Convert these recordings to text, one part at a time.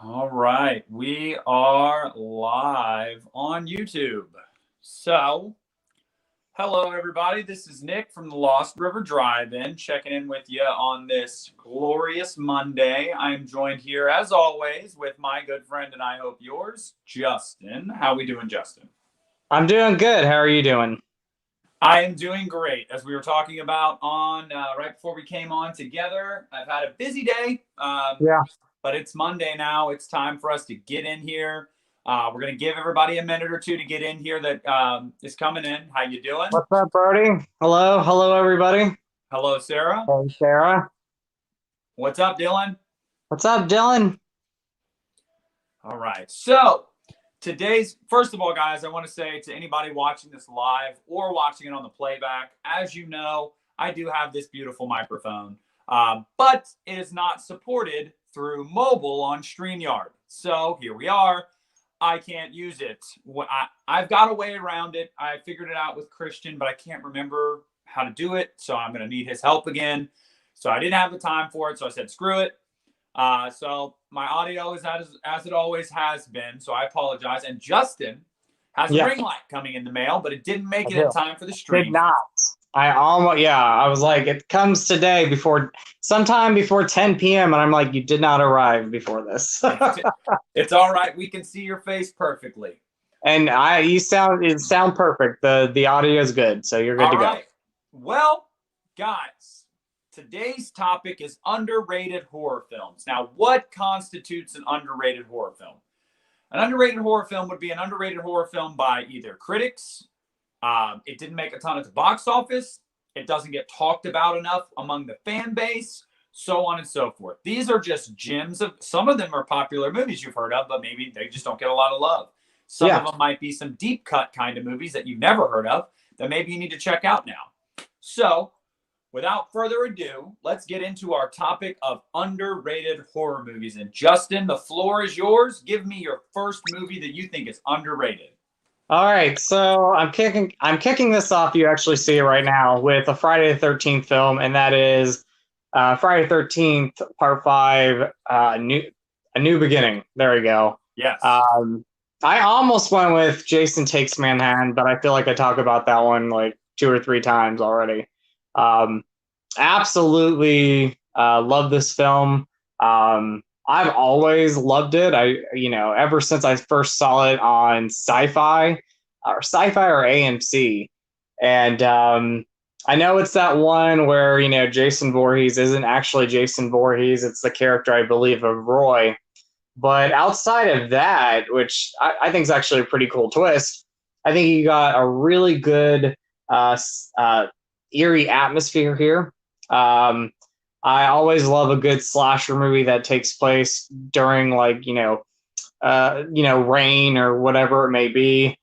All right, we are live on YouTube. So, hello everybody. This is Nick from the Lost River Drive-In, checking in with you on this glorious Monday. I'm joined here, as always, with my good friend and I hope yours, Justin. How we doing, Justin? I'm doing good. How are you doing? I am doing great. As we were talking about on right before we came on together, I've had a busy day. Yeah. But it's Monday now. It's time for us to get in here. We're going to give everybody a minute or two to get in here that is coming in. How you doing? What's up, Brody? Hello. Hello, everybody. Hello, Sarah. Hey, Sarah. What's up, Dylan? What's up, Dylan? All right. So first of all, guys, I want to say to anybody watching this live or watching it on the playback, as you know, I do have this beautiful microphone, but it is not supported through mobile on StreamYard. So here we are. I can't use it. I've got a way around it. I figured it out with Christian, but I can't remember how to do it. So I'm going to need his help again. So I didn't have the time for it. So I said, screw it. So my audio is as it always has been. So I apologize. And Justin has a ring light coming in the mail, but it didn't make it in time for the stream. Did not. I was like, it comes today sometime before 10 p.m. And I'm like, you did not arrive before this. It's all right. We can see your face perfectly. And you sound perfect. The audio is good. So you're good to go. Well, guys, today's topic is underrated horror films. Now, what constitutes an underrated horror film? An underrated horror film would be an underrated horror film by either critics. It didn't make a ton at the box office. It doesn't get talked about enough among the fan base, so on and so forth. These are just gems some of them are popular movies you've heard of, but maybe they just don't get a lot of love. Some of them might be some deep cut kind of movies that you've never heard of that maybe you need to check out now. So, without further ado, let's get into our topic of underrated horror movies. And Justin, the floor is yours. Give me your first movie that you think is underrated. All right, so I'm kicking this off. You actually see it right now with a Friday the 13th film, and that is Friday the 13th Part 5, A New Beginning. There we go. Yes. I almost went with Jason Takes Manhattan, but I feel like I talk about that one like 2 or 3 times already. Absolutely love this film. I've always loved it. Ever since I first saw it on Sci-Fi or AMC. And I know it's that one where, Jason Voorhees isn't actually Jason Voorhees. It's the character, I believe, of Roy. But outside of that, which I think is actually a pretty cool twist, I think you got a really good eerie atmosphere here. I always love a good slasher movie that takes place during rain or whatever it may be.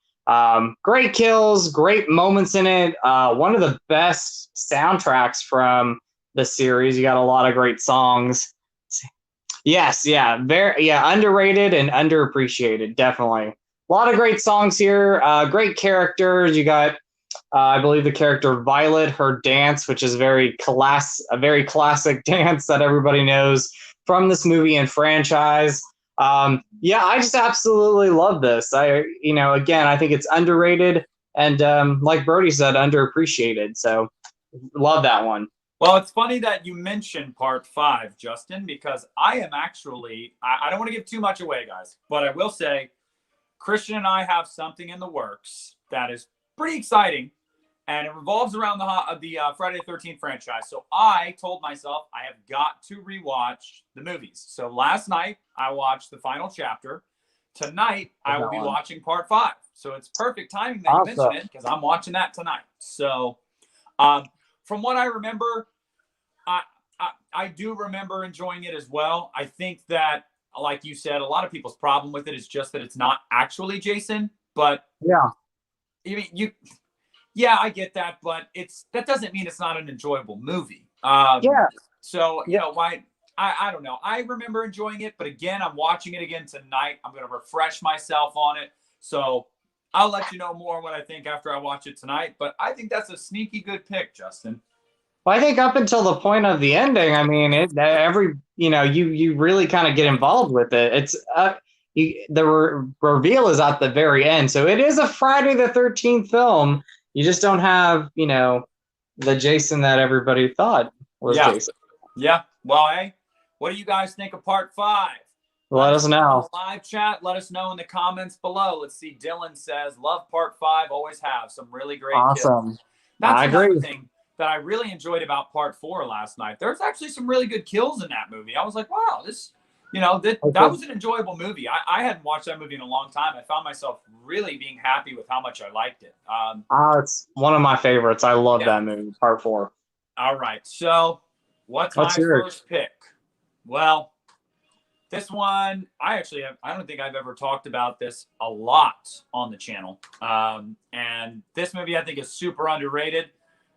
Great kills, great moments in it. One of the best soundtracks from the series. You got a lot of great songs. Yes, underrated and underappreciated, definitely. A lot of great songs here. Great characters. You got I believe the character Violet, her dance, which is a very classic dance that everybody knows from this movie and franchise. I just absolutely love this. Again, I think it's underrated and like Brody said, underappreciated. So love that one. Well, it's funny that you mentioned Part 5, Justin, because I am actually, I don't want to give too much away, guys, but I will say Christian and I have something in the works that is pretty exciting, and it revolves around the Friday the 13th franchise. So I told myself I have got to rewatch the movies. So last night I watched the final chapter. Tonight I will be watching Part 5. So it's perfect timing that you mentioned it because I'm watching that tonight. So from what I remember, I do remember enjoying it as well. I think that, like you said, a lot of people's problem with it is just that it's not actually Jason. But I get that, but that doesn't mean it's not an enjoyable movie. So why? I don't know. I remember enjoying it, but again, I'm watching it again tonight. I'm going to refresh myself on it. So I'll let you know more what I think after I watch it tonight. But I think that's a sneaky good pick, Justin. Well, I think up until the point of the ending, I mean, every you really kind of get involved with it. It's reveal is at the very end, so it is a Friday the 13th film. You just don't have the Jason that everybody thought was Yeah. Jason. Yeah. Well, hey, what do you guys think of part 5? Let us know in know. the live chat. Let us know in the comments below. Let's see. Dylan says, love part 5. Always have some really great kills. Awesome. That's I another agree. thing that I really enjoyed about part 4 last night. There's actually some really good kills in that movie. I was like, wow, that was an enjoyable movie. I hadn't watched that movie in a long time. I found myself really being happy with how much I liked it. It's one of my favorites. I love that movie, part 4. All right. So what's my first pick? Well, this one, I don't think I've ever talked about this a lot on the channel. And this movie I think is super underrated.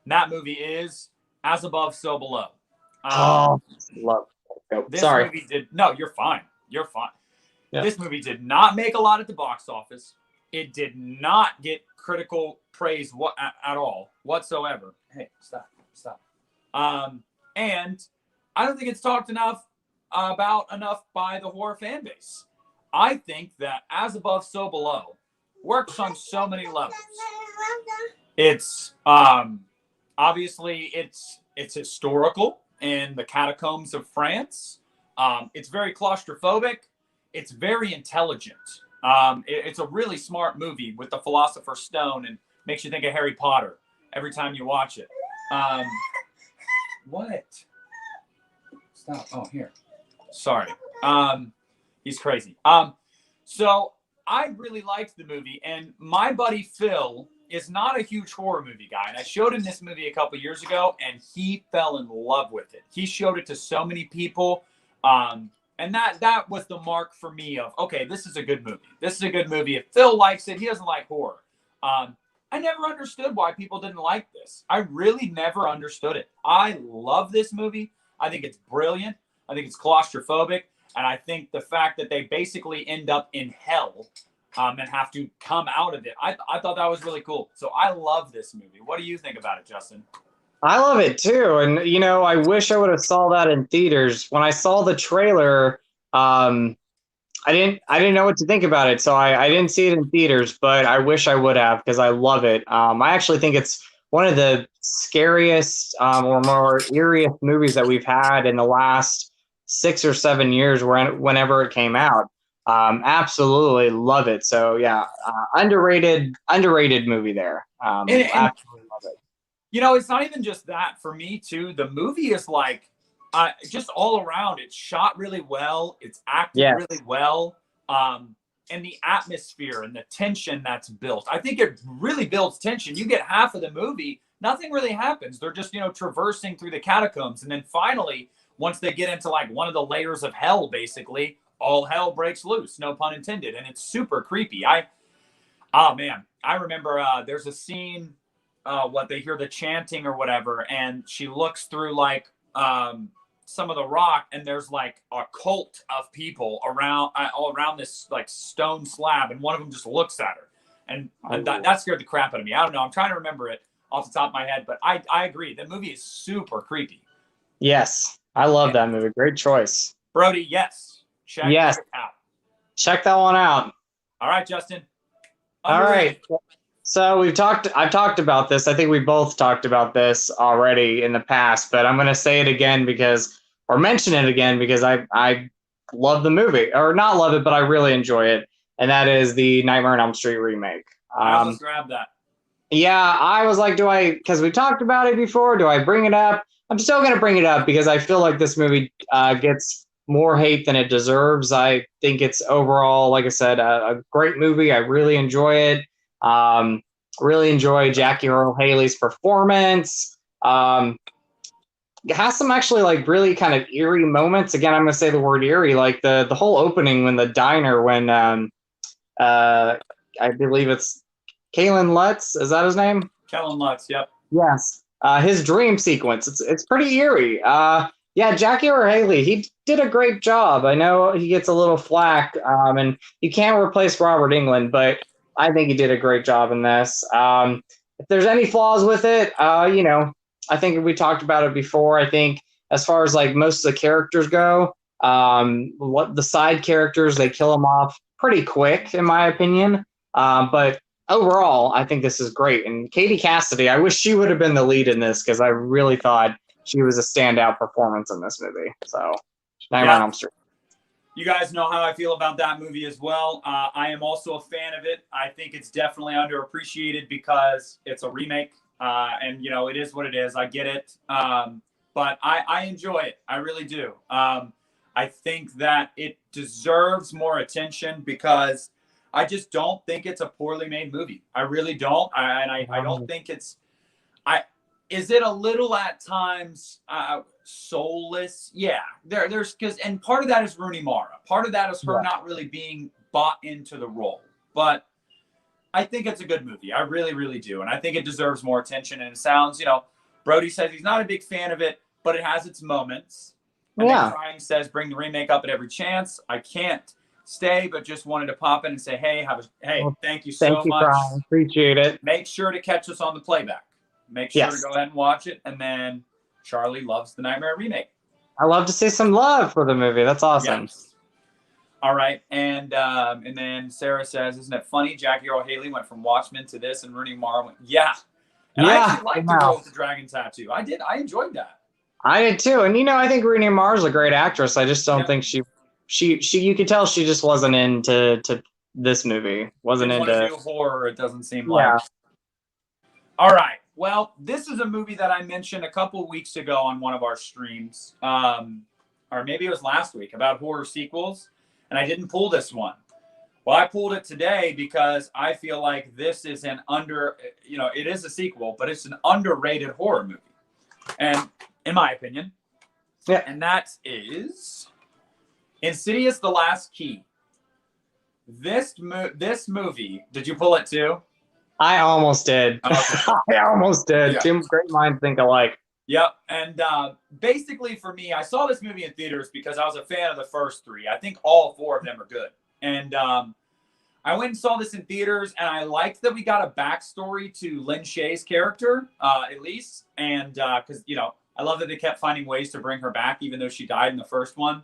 And that movie is As Above, So Below. Love. No, you're fine. You're fine. Yeah. This movie did not make a lot at the box office. It did not get critical praise at all whatsoever. Hey, stop. And I don't think it's talked enough by the horror fan base. I think that As Above, So Below works on so many levels. It's obviously it's historical in the catacombs of France. It's very claustrophobic. It's very intelligent. It's a really smart movie with the Philosopher's Stone and makes you think of Harry Potter every time you watch it. What? Stop. Oh, here. Sorry. He's crazy. So I really liked the movie, and my buddy Phil is not a huge horror movie guy, and I showed him this movie a couple years ago, and he fell in love with it. He showed it to so many people, and that was the mark for me of, okay, this is a good movie. This is a good movie. If Phil likes it, he doesn't like horror. I never understood why people didn't like this. I really never understood it. I love this movie. I think it's brilliant. I think it's claustrophobic. And I think the fact that they basically end up in hell and have to come out of it, I thought that was really cool. So I love this movie. What do you think about it, Justin? I love it too. And, I wish I would have saw that in theaters. When I saw the trailer, I didn't know what to think about it. So I didn't see it in theaters, but I wish I would have because I love it. I actually think it's one of the scariest or more eeriest movies that we've had in the last 6 or 7 years whenever it came out. Absolutely love it. So yeah, underrated movie there. Absolutely love it. It's not even just that for me too. The movie is like, just all around, it's shot really well. It's acted really well. And the atmosphere and the tension that's built. I think it really builds tension. You get half of the movie, nothing really happens. They're just, traversing through the catacombs. And then finally, once they get into like one of the layers of hell, basically, all hell breaks loose, no pun intended. And it's super creepy. I remember there's a scene, they hear the chanting or whatever, and she looks through like some of the rock, and there's like a cult of people all around this like stone slab, and one of them just looks at her, and that scared the crap out of me. I don't know. I'm trying to remember it off the top of my head, but I agree. The movie is super creepy. Yes, I love that movie. Great choice, Brody. Yes, check that out. Check that one out. All right, Justin. All right. So I've talked about this. I think we both talked about this already in the past, but I'm going to say it again mention it again because I love the movie, or not love it, but I really enjoy it. And that is the Nightmare on Elm Street remake. Let's grab that. Yeah, I was like, because we talked about it before, do I bring it up? I'm still going to bring it up because I feel like this movie gets more hate than it deserves. I think it's overall, like I said, a great movie. I really enjoy it. Really enjoy Jackie Earle Haley's performance. It has some actually like really kind of eerie moments. Again, I'm gonna say the word eerie, like the whole opening when the diner, when I believe it's Kalen Lutz, is that his name? Kellen Lutz, yep. Yes. His dream sequence. It's pretty eerie. Yeah, Jackie Earle Haley, he did a great job. I know he gets a little flack, and you can't replace Robert Englund, but I think he did a great job in this. If there's any flaws with it, I think we talked about it before. I think as far as like most of the characters go, what the side characters, they kill them off pretty quick, in my opinion. But overall, I think this is great. And Katie Cassidy, I wish she would have been the lead in this because I really thought she was a standout performance in this movie. So, Nightmare on Yeah. Elm Street. You guys know how I feel about that movie as well. I am also a fan of it. I think it's definitely underappreciated because it's a remake, and you know it is what it is. I get it, but I enjoy it. I really do. I think that it deserves more attention because I just don't think it's a poorly made movie. I really don't. I don't think it's. I is it a little at times soulless? Yeah, there's because and part of that is Rooney Mara. Part of that is her not really being bought into the role. But I think it's a good movie. I really, really do, and I think it deserves more attention. And it sounds, Brody says he's not a big fan of it, but it has its moments. And then Crying says bring the remake up at every chance. I can't stay, but just wanted to pop in and say, hey, thank you so much. Brian. Appreciate it. Make sure to catch us on the playback. Make sure to go ahead and watch it. And then Charlie loves the Nightmare remake. I love to see some love for the movie. That's awesome. Yes. All right. And then Sarah says, isn't it funny? Jackie Earle Haley went from Watchmen to this and Rooney Mara went, yeah. And I actually liked the girl with the dragon tattoo. I did. I enjoyed that. I did too. And, I think Rooney Mara's a great actress. I just don't think she you could tell she just wasn't into this movie. Wasn't into horror, it doesn't seem like. All right. Well, this is a movie that I mentioned a couple of weeks ago on one of our streams, or maybe it was last week, about horror sequels, and I didn't pull this one. Well, I pulled it today because I feel like this is it is a sequel, but it's an underrated horror movie, and in my opinion, and that is Insidious: The Last Key. This movie, did you pull it too? I almost did. Okay. I almost did. Yeah. Two great minds think alike. Yep. And basically for me, I saw this movie in theaters because I was a fan of the first three. I think all four of them are good. And I went and saw this in theaters, and I liked that we got a backstory to Lin Shaye's character, at least. And because, I love that they kept finding ways to bring her back, even though she died in the first one.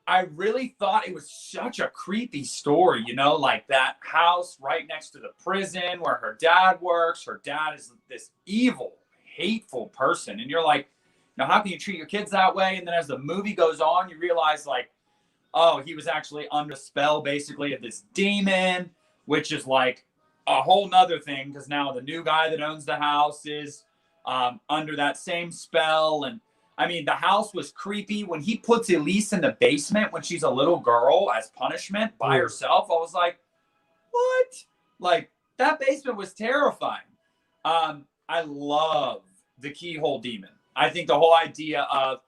I really thought it was such a creepy story, like that house right next to the prison where her dad works. Her dad is this evil, hateful person. And you're like, how can you treat your kids that way? And then as the movie goes on, you realize like, oh, he was actually under spell basically of this demon, which is like a whole nother thing because now the new guy that owns the house is under that same spell. And I mean, the house was creepy. When he puts Elise in the basement when she's a little girl as punishment by herself, I was like, what? Like, that basement was terrifying. I love the keyhole demon. I think the whole idea of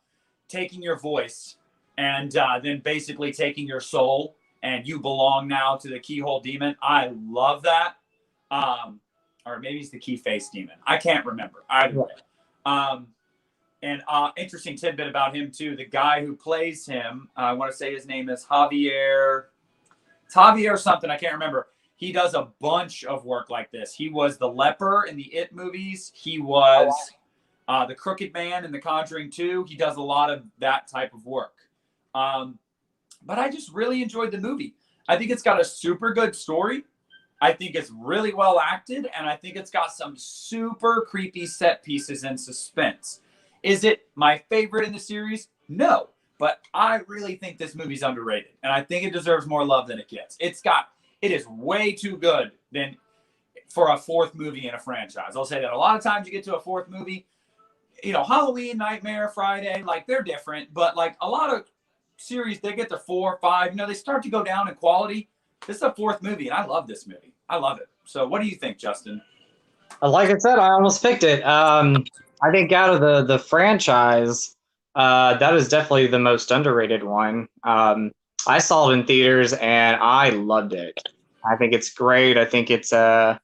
taking your voice and then basically taking your soul and you belong now to the keyhole demon. I love that. Or maybe it's the key face demon. I can't remember. Either way. And interesting tidbit about him, too. The guy who plays him, I want to say his name is Javier. It's Javier something. I can't remember. He does a bunch of work like this. He was the leper in the It movies. He was the Crooked Man in The Conjuring 2. He does a lot of that type of work. But I just really enjoyed the movie. I think it's got a super good story. I think it's really well acted. And I think it's got some super creepy set pieces and suspense. Is it my favorite in the series? No, but I really think this movie's underrated, and I think it deserves more love than it gets. It is way too good for a fourth movie in a franchise. I'll say that. A lot of times you get to a fourth movie, Halloween, Nightmare, Friday, like they're different, but like a lot of series, they get to 4 or 5, they start to go down in quality. This is a fourth movie, and I love this movie. I love it. So what do you think, Justin? Like I said, I almost picked it. I think out of the franchise, that is definitely the most underrated one. I saw it in theaters and I loved it. I think it's great. I think it's has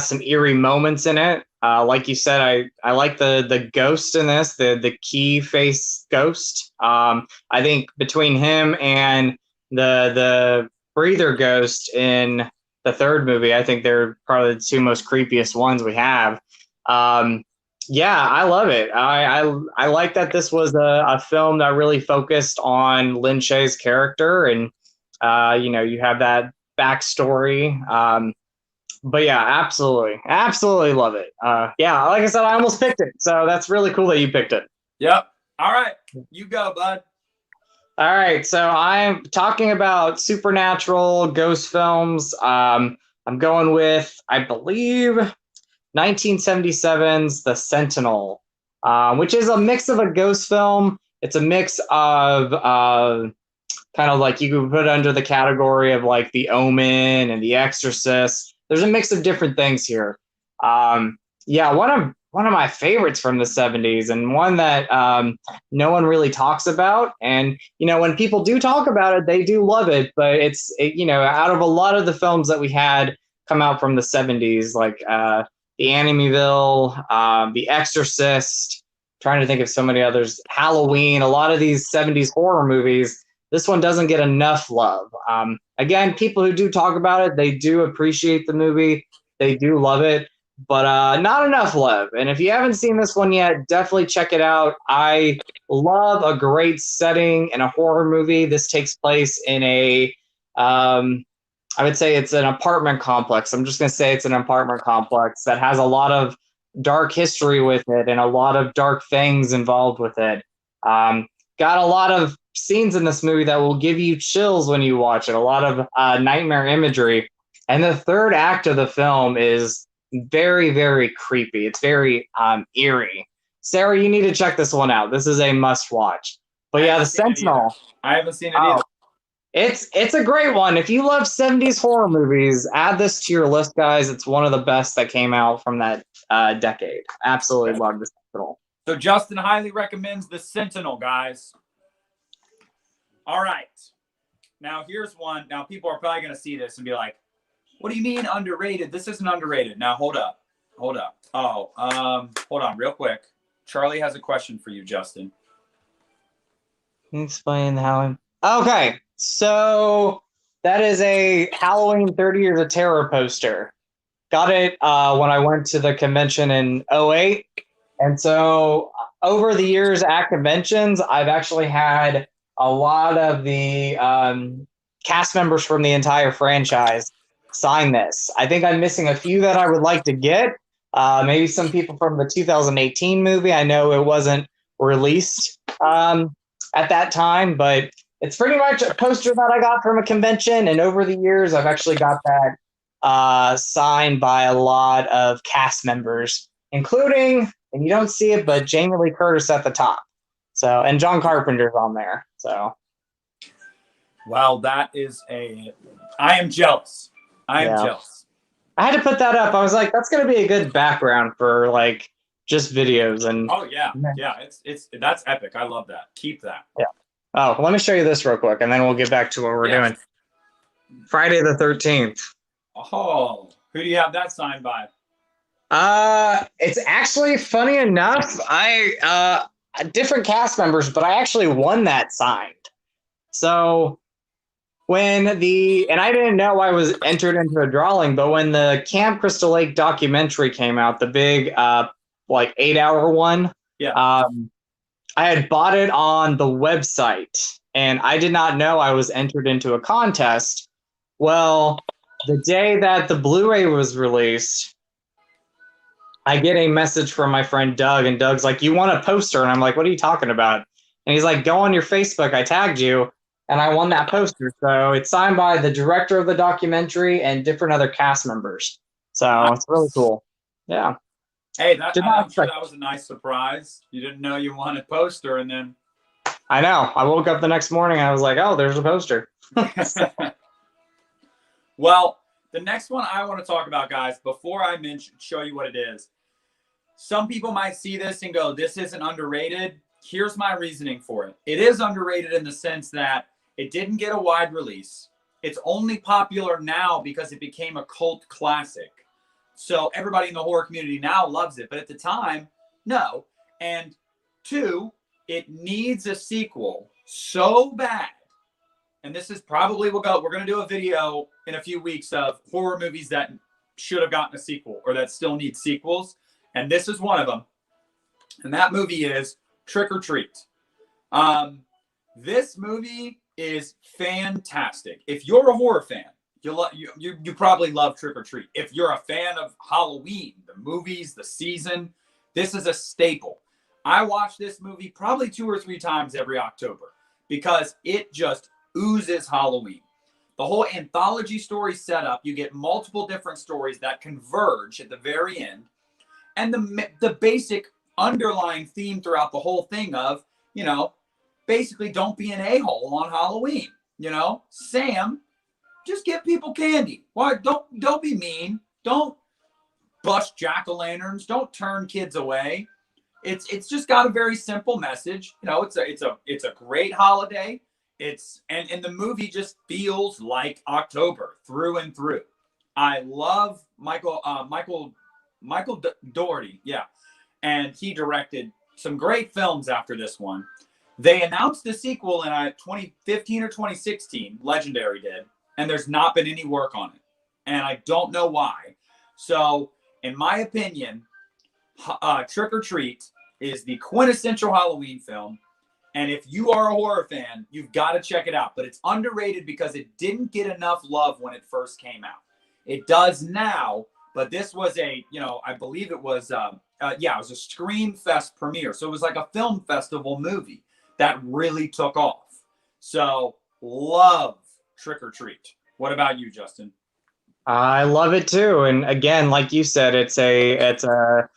some eerie moments in it. Like you said, I like the ghost in this, the key face ghost. I think between him and the breather ghost in the third movie. I think they're probably the two most creepiest ones we have. Yeah, I love it. I like that this was a film that really focused on Lin Shaye's character, and you have that backstory. But yeah, absolutely love it. Yeah, like I said, I almost picked it, so that's really cool that you picked it. Yep. All right, you go, bud. All right, so I'm talking about supernatural ghost films. I'm going with, I believe, 1977's The Sentinel, which is a mix of a ghost film. It's a mix of kind of like you could put under the category of like The Omen and The Exorcist. There's a mix of different things here. Yeah, one of my favorites from the 70s, and one that no one really talks about. And when people do talk about it, they do love it. But it's out of a lot of the films that we had come out from the 70s, like The Amityville, The Exorcist, trying to think of so many others, Halloween, a lot of these 70s horror movies, this one doesn't get enough love. Again, people who do talk about it, they do appreciate the movie. They do love it, but not enough love. And if you haven't seen this one yet, definitely check it out. I love a great setting in a horror movie. This takes place in I would say it's an apartment complex. I'm just going to say it's an apartment complex that has a lot of dark history with it and a lot of dark things involved with it. Got a lot of scenes in this movie that will give you chills when you watch it, a lot of nightmare imagery. And the third act of the film is very, very creepy. It's very eerie. Sarah, you need to check this one out. This is a must watch. But yeah, The Sentinel. I haven't seen it either. It's a great one. If you love 70s horror movies, add this to your list, guys. It's one of the best that came out from that decade. Absolutely love The Sentinel. So Justin highly recommends The Sentinel, guys. All right. Now here's one. Now people are probably going to see this and be like, what do you mean underrated? This isn't underrated. Now hold up. Oh, hold on real quick. Charlie has a question for you, Justin. Can you explain how Okay. So that is a Halloween 30 Years of Terror poster. Got it when I went to the convention in 2008. And so over the years at conventions, I've actually had a lot of the cast members from the entire franchise sign this. I think I'm missing a few that I would like to get. Maybe some people from the 2018 movie. I know it wasn't released at that time, but it's pretty much a poster that I got from a convention. And over the years, I've actually got that signed by a lot of cast members, including, and you don't see it, but Jamie Lee Curtis at the top. So, and John Carpenter's on there. So, wow, I am jealous. I am jealous. I had to put that up. I was like, that's going to be a good background for like just videos. And oh yeah, that's epic. I love that. Keep that. Yeah. Oh, let me show you this real quick, and then we'll get back to what we're doing. Friday the 13th. Oh, who do you have that signed by? It's actually, funny enough, different cast members, but I actually won that signed. So and I didn't know I was entered into a drawing, but when the Camp Crystal Lake documentary came out, the big 8-hour one, I had bought it on the website, and I did not know I was entered into a contest. Well, the day that the Blu-ray was released, I get a message from my friend Doug, and Doug's like, you want a poster? And I'm like, what are you talking about? And he's like, go on your Facebook. I tagged you, and I won that poster. So it's signed by the director of the documentary and different other cast members. So it's really cool. Yeah. Hey, I'm sure that was a nice surprise. You didn't know you won a poster, and then I know. I woke up the next morning and I was like, oh, there's a poster. Well, the next one I want to talk about, guys, before I show you what it is. Some people might see this and go, this isn't underrated. Here's my reasoning for it. It is underrated in the sense that it didn't get a wide release. It's only popular now because it became a cult classic. So everybody in the horror community now loves it. But at the time, no. And two, it needs a sequel so bad. and this is probably we're going to do a video in a few weeks of horror movies that should have gotten a sequel or that still need sequels, and this is one of them. And that movie is Trick or Treat. This movie is fantastic. If you're a horror fan, you probably love Trick or Treat. If you're a fan of Halloween, the movies, the season, this is a staple. I watch this movie probably 2 or 3 times every October because it just oozes Halloween. The whole anthology story setup, you get multiple different stories that converge at the very end. And the basic underlying theme throughout the whole thing of, basically don't be an a-hole on Halloween. Sam, just give people candy. Why don't be mean. Don't bust jack-o'-lanterns. Don't turn kids away. It's just got a very simple message. It's a great holiday. And the movie just feels like October through and through. I love Michael Dougherty, yeah, and he directed some great films after this one. They announced the sequel in 2015 or 2016. Legendary did, and there's not been any work on it, and I don't know why. So, in my opinion, Trick or Treat is the quintessential Halloween film. And if you are a horror fan, you've got to check it out. But it's underrated because it didn't get enough love when it first came out. It does now, but this was I believe it was, it was a Scream Fest premiere. So it was like a film festival movie that really took off. So love Trick or Treat. What about you, Justin? I love it too. And again, like you said, it's a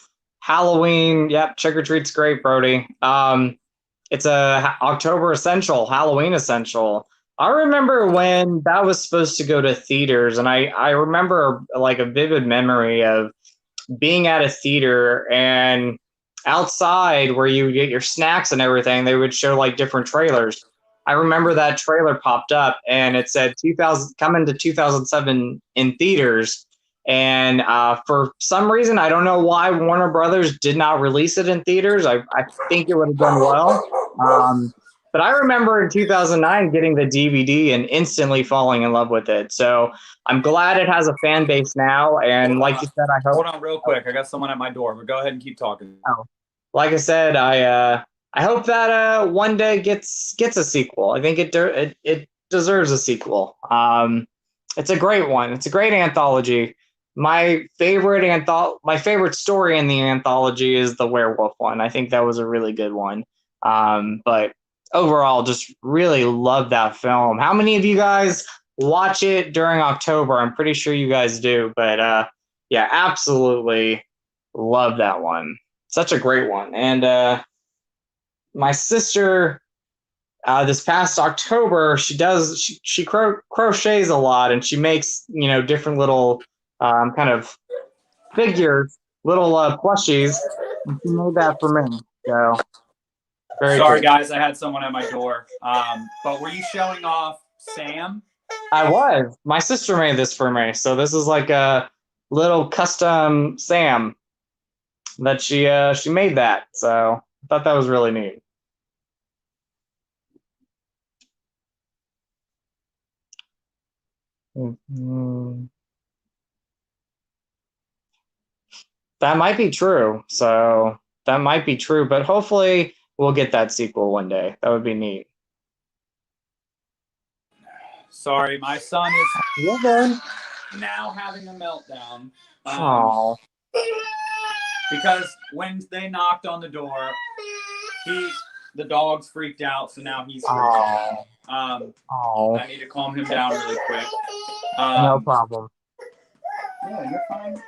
Halloween. Yep, Trick or Treat's great, Brody. It's a October essential, Halloween essential. I remember when that was supposed to go to theaters, and I remember like a vivid memory of being at a theater and outside where you get your snacks and everything, they would show like different trailers. I remember that trailer popped up and it said 2000 coming to 2007 in theaters. And for some reason, I don't know why Warner Brothers did not release it in theaters. I think it would have done well. But I remember in 2009 getting the DVD and instantly falling in love with it. So I'm glad it has a fan base now. And like you said, I hope. Hold on real quick. I got someone at my door, but go ahead and keep talking. Oh, like I said, I hope that one day gets a sequel. I think it deserves a sequel. It's a great one. It's a great anthology. My favorite story in the anthology is the werewolf one. I think that was a really good one. But overall, just really love that film. How many of you guys watch it during October? I'm pretty sure you guys do. But yeah, absolutely love that one. Such a great one. And my sister, this past October, she crochets a lot, and she makes different little kind of figures, little plushies. And she made that for me. So sorry, guys, I had someone at my door. But were you showing off Sam? I was. My sister made this for me, so this is like a little custom Sam that she made that. So I thought that was really neat. Mm-hmm. That might be true. So that might be true, but hopefully we'll get that sequel one day. That would be neat. Sorry, my son is now having a meltdown. Because when they knocked on the door, the dog's freaked out, so now he's freaked out. I need to calm him down really quick. No problem. Yeah, you're fine.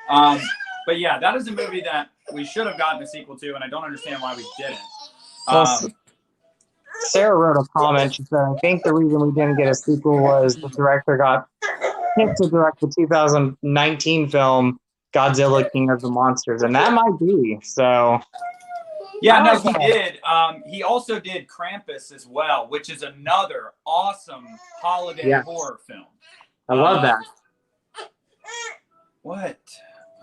But yeah, that is a movie that we should have gotten a sequel to, and I don't understand why we didn't. Sarah wrote a comment. She said, I think the reason we didn't get a sequel was the director got picked to direct the 2019 film Godzilla King of the Monsters, and that might be. So yeah, no, he did. He also did Krampus as well, which is another awesome holiday horror film. I love that. What?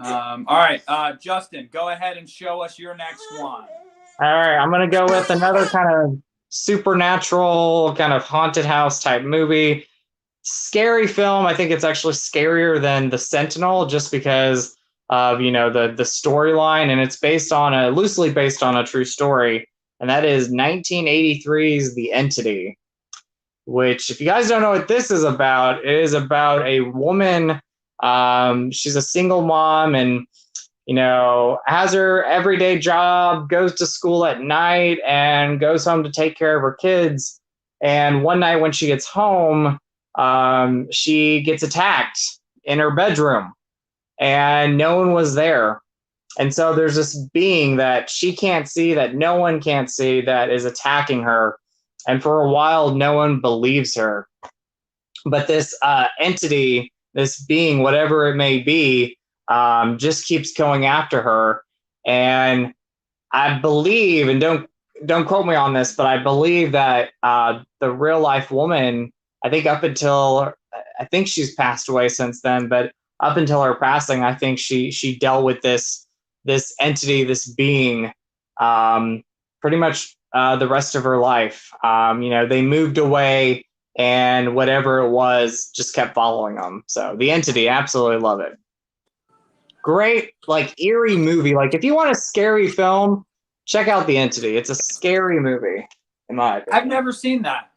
All right, Justin, go ahead and show us your next one. All right, I'm going to go with another kind of supernatural kind of haunted house type movie. Scary film. I think it's actually scarier than The Sentinel just because of, the storyline, and it's loosely based on a true story, and that is 1983's The Entity, which, if you guys don't know what this is about, it is about a woman. She's a single mom and, has her everyday job, goes to school at night, and goes home to take care of her kids. And one night when she gets home, she gets attacked in her bedroom, and no one was there. And so there's this being that she can't see, that no one can't see, that is attacking her. And for a while, no one believes her. But this entity, this being, whatever it may be, just keeps going after her. And I believe, and don't quote me on this, but I believe that the real life woman, I think she's passed away since then, but up until her passing, I think she dealt with this entity, this being, pretty much the rest of her life. They moved away, and whatever it was just kept following them. So The Entity, absolutely love it. Great, like, eerie movie. Like, if you want a scary film, check out The Entity. It's a scary movie, in my opinion. I've never seen that.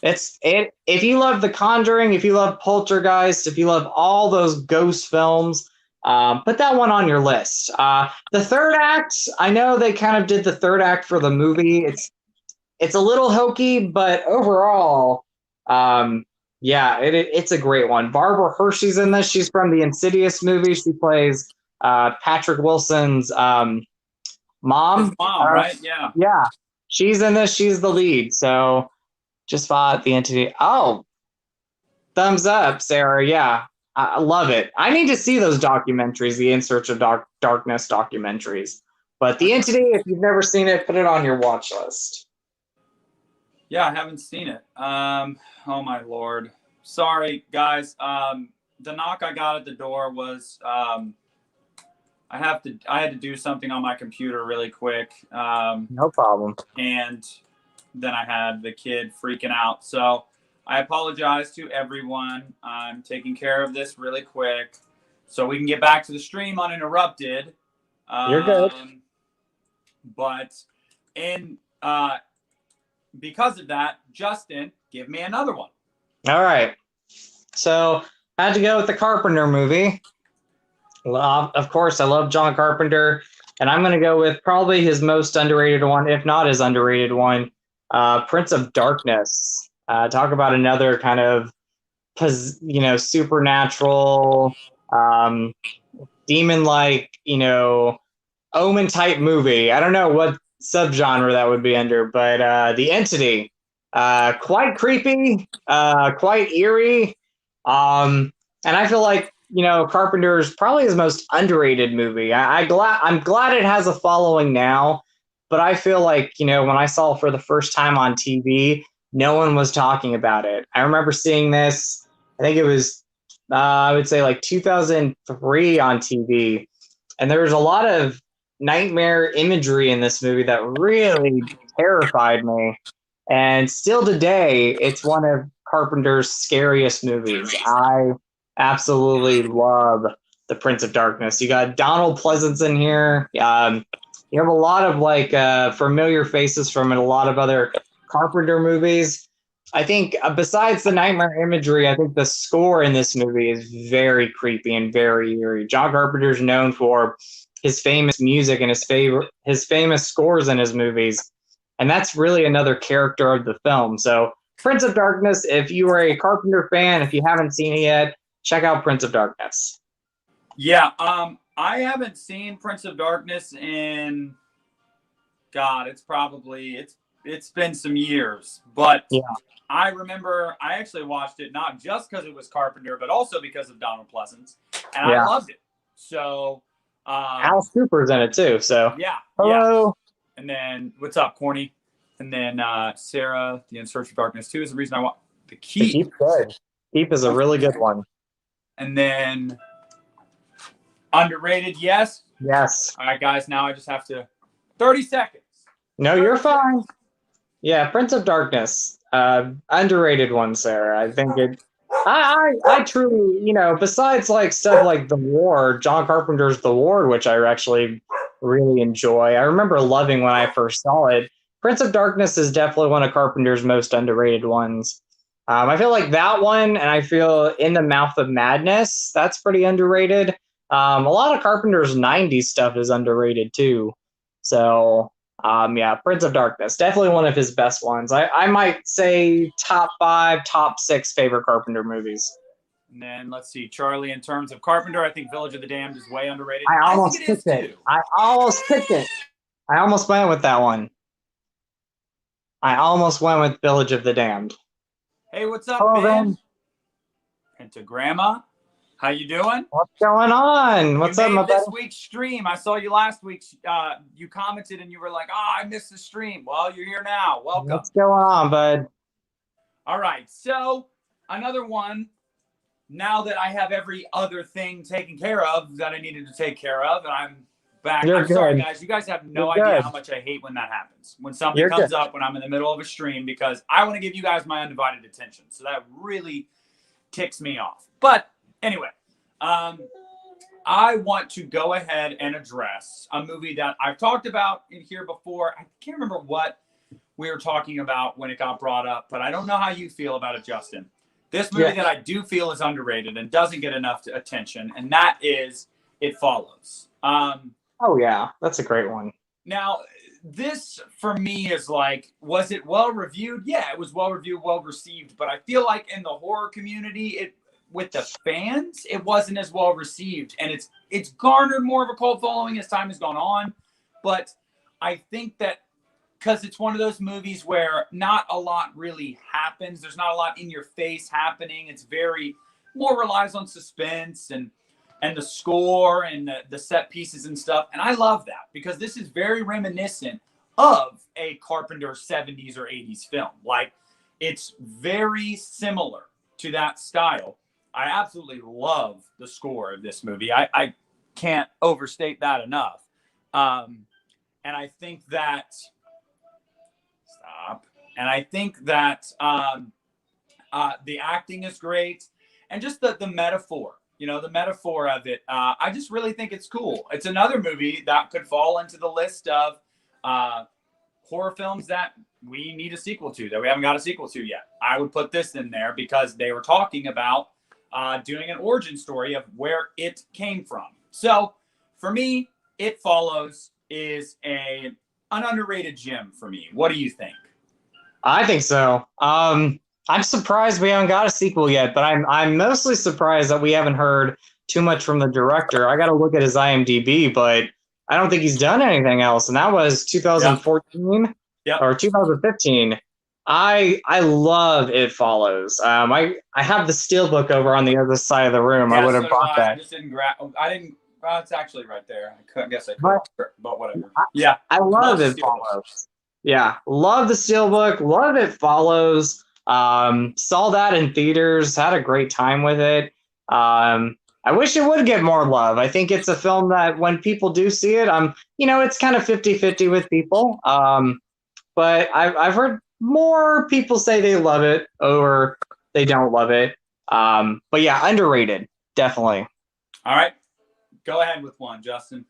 If you love The Conjuring, if you love Poltergeist, if you love all those ghost films, put that one on your list. The third act, I know they kind of did the third act for the movie. It's a little hokey, but overall, it's a great one. Barbara Hershey's in this. She's from the Insidious movie. She plays Patrick Wilson's mom. His mom, right? Yeah. Yeah. She's in this. She's the lead. So just fought The Entity. Oh, thumbs up, Sarah. Yeah. I love it. I need to see those documentaries, the In Search of Darkness documentaries. But The Entity, if you've never seen it, put it on your watch list. Yeah, I haven't seen it. Oh my Lord. Sorry, guys. The knock I got at the door was I had to do something on my computer really quick. No problem. And then I had the kid freaking out. So I apologize to everyone. I'm taking care of this really quick so we can get back to the stream uninterrupted. You're good. But because of that, Justin, give me another one. All right. So I had to go with the Carpenter movie. Of course, I love John Carpenter, and I'm going to go with probably his most underrated one, if not his underrated one, Prince of Darkness. Talk about another kind of, supernatural, demon-like, Omen-type movie. I don't know what subgenre that would be under, but The Entity, quite creepy, quite eerie, and I feel like Carpenter's probably his most underrated movie. I'm glad it has a following now, but I feel like when I saw it for the first time on TV, no one was talking about it. I remember seeing this. I think it was I would say like 2003 on TV, and there was a lot of nightmare imagery in this movie that really terrified me. And still today, it's one of Carpenter's scariest movies. I absolutely love The Prince of Darkness. You got Donald Pleasance in here. You have a lot of familiar faces from a lot of other Carpenter movies. I think besides the nightmare imagery, I think the score in this movie is very creepy and very eerie. John Carpenter is known for his famous music and his famous scores in his movies. And that's really another character of the film. So Prince of Darkness, if you are a Carpenter fan, if you haven't seen it yet, check out Prince of Darkness. Yeah, I haven't seen Prince of Darkness in, God, it's been some years. But yeah. I remember I actually watched it not just because it was Carpenter, but also because of Donald Pleasance. And I loved it. So Al Cooper's in it too. So yeah. Hello. Yeah. And then what's up, Corny? And then Sarah, The In Search of Darkness 2 is the reason I want The Keep. The Keep's good. Keep is a really good one. And then underrated, yes. Yes. All right, guys. Now I just have to 30 seconds. No, you're fine. Yeah, Prince of Darkness, underrated one, Sarah. I think it. I truly, besides like stuff like The Ward, John Carpenter's The Ward, which I actually really enjoy. I remember loving when I first saw it. Prince of Darkness is definitely one of Carpenter's most underrated ones. I feel like that one, and I feel In the Mouth of Madness, that's pretty underrated. A lot of Carpenter's '90s stuff is underrated too. So yeah, Prince of Darkness, definitely one of his best ones. I might say top 5, top 6 favorite Carpenter movies. And then let's see, Charlie. In terms of Carpenter, I think Village of the Damned is way underrated. I I think almost it is picked it. too. I almost picked it. I almost went with that one. I almost went with Village of the Damned. Hey, what's up, Hello, Ben? Ben. Pentagramma, how you doing? What's going on? What's you up, made my this buddy? week's stream. I saw you last week. You commented and you were like, "Oh, I missed the stream." Well, you're here now. Welcome. What's going on, bud? All right. So another one. Now that I have every other thing taken care of that I needed to take care of, and I'm back. You're I'm sorry, good. guys. You guys have no You're idea good. how much I hate when that happens. When something You're comes good. up when I'm in the middle of a stream, because I want to give you guys my undivided attention. So that really ticks me off. But anyway, I want to go ahead and address a movie that I've talked about in here before. I can't remember what we were talking about when it got brought up, but I don't know how you feel about it, Justin. This movie that I do feel is underrated and doesn't get enough attention, and that is It Follows. Oh, yeah. That's a great one. Now, this for me is like, was it well reviewed? Yeah, it was well reviewed, well received, but I feel like in the horror community, with the fans, it wasn't as well received, and it's garnered more of a cult following as time has gone on. But I think that because it's one of those movies where not a lot really happens, there's not a lot in your face happening. It's very more relies on suspense and the score and the set pieces and stuff. And I love that because this is very reminiscent of a Carpenter 70s or 80s film. Like, it's very similar to that style. I absolutely love the score of this movie. I can't overstate that enough. And I think that And I think that the acting is great, and just the metaphor, the metaphor of it. I just really think it's cool. It's another movie that could fall into the list of horror films that we need a sequel to, that we haven't got a sequel to yet. I would put this in there because they were talking about doing an origin story of where it came from. So for me, It Follows is an underrated gem for me. What do you think? I think so. I'm surprised we haven't got a sequel yet, but I'm mostly surprised that we haven't heard too much from the director. I got to look at his IMDb, but I don't think he's done anything else, and that was 2014 or 2015. I love It Follows. I have the steelbook over on the other side of the room. I would have bought that. I just didn't grab. I didn't. Well, it's actually right there. I guess I could, but whatever. I love It Follows. Yeah, love the steelbook. Love It Follows. Saw that in theaters. Had a great time with it. I wish it would get more love. I think it's a film that when people do see it, it's kind of 50-50 with people. But I've heard more people say they love it or they don't love it. But yeah, underrated, definitely. All right, go ahead with one, Justin.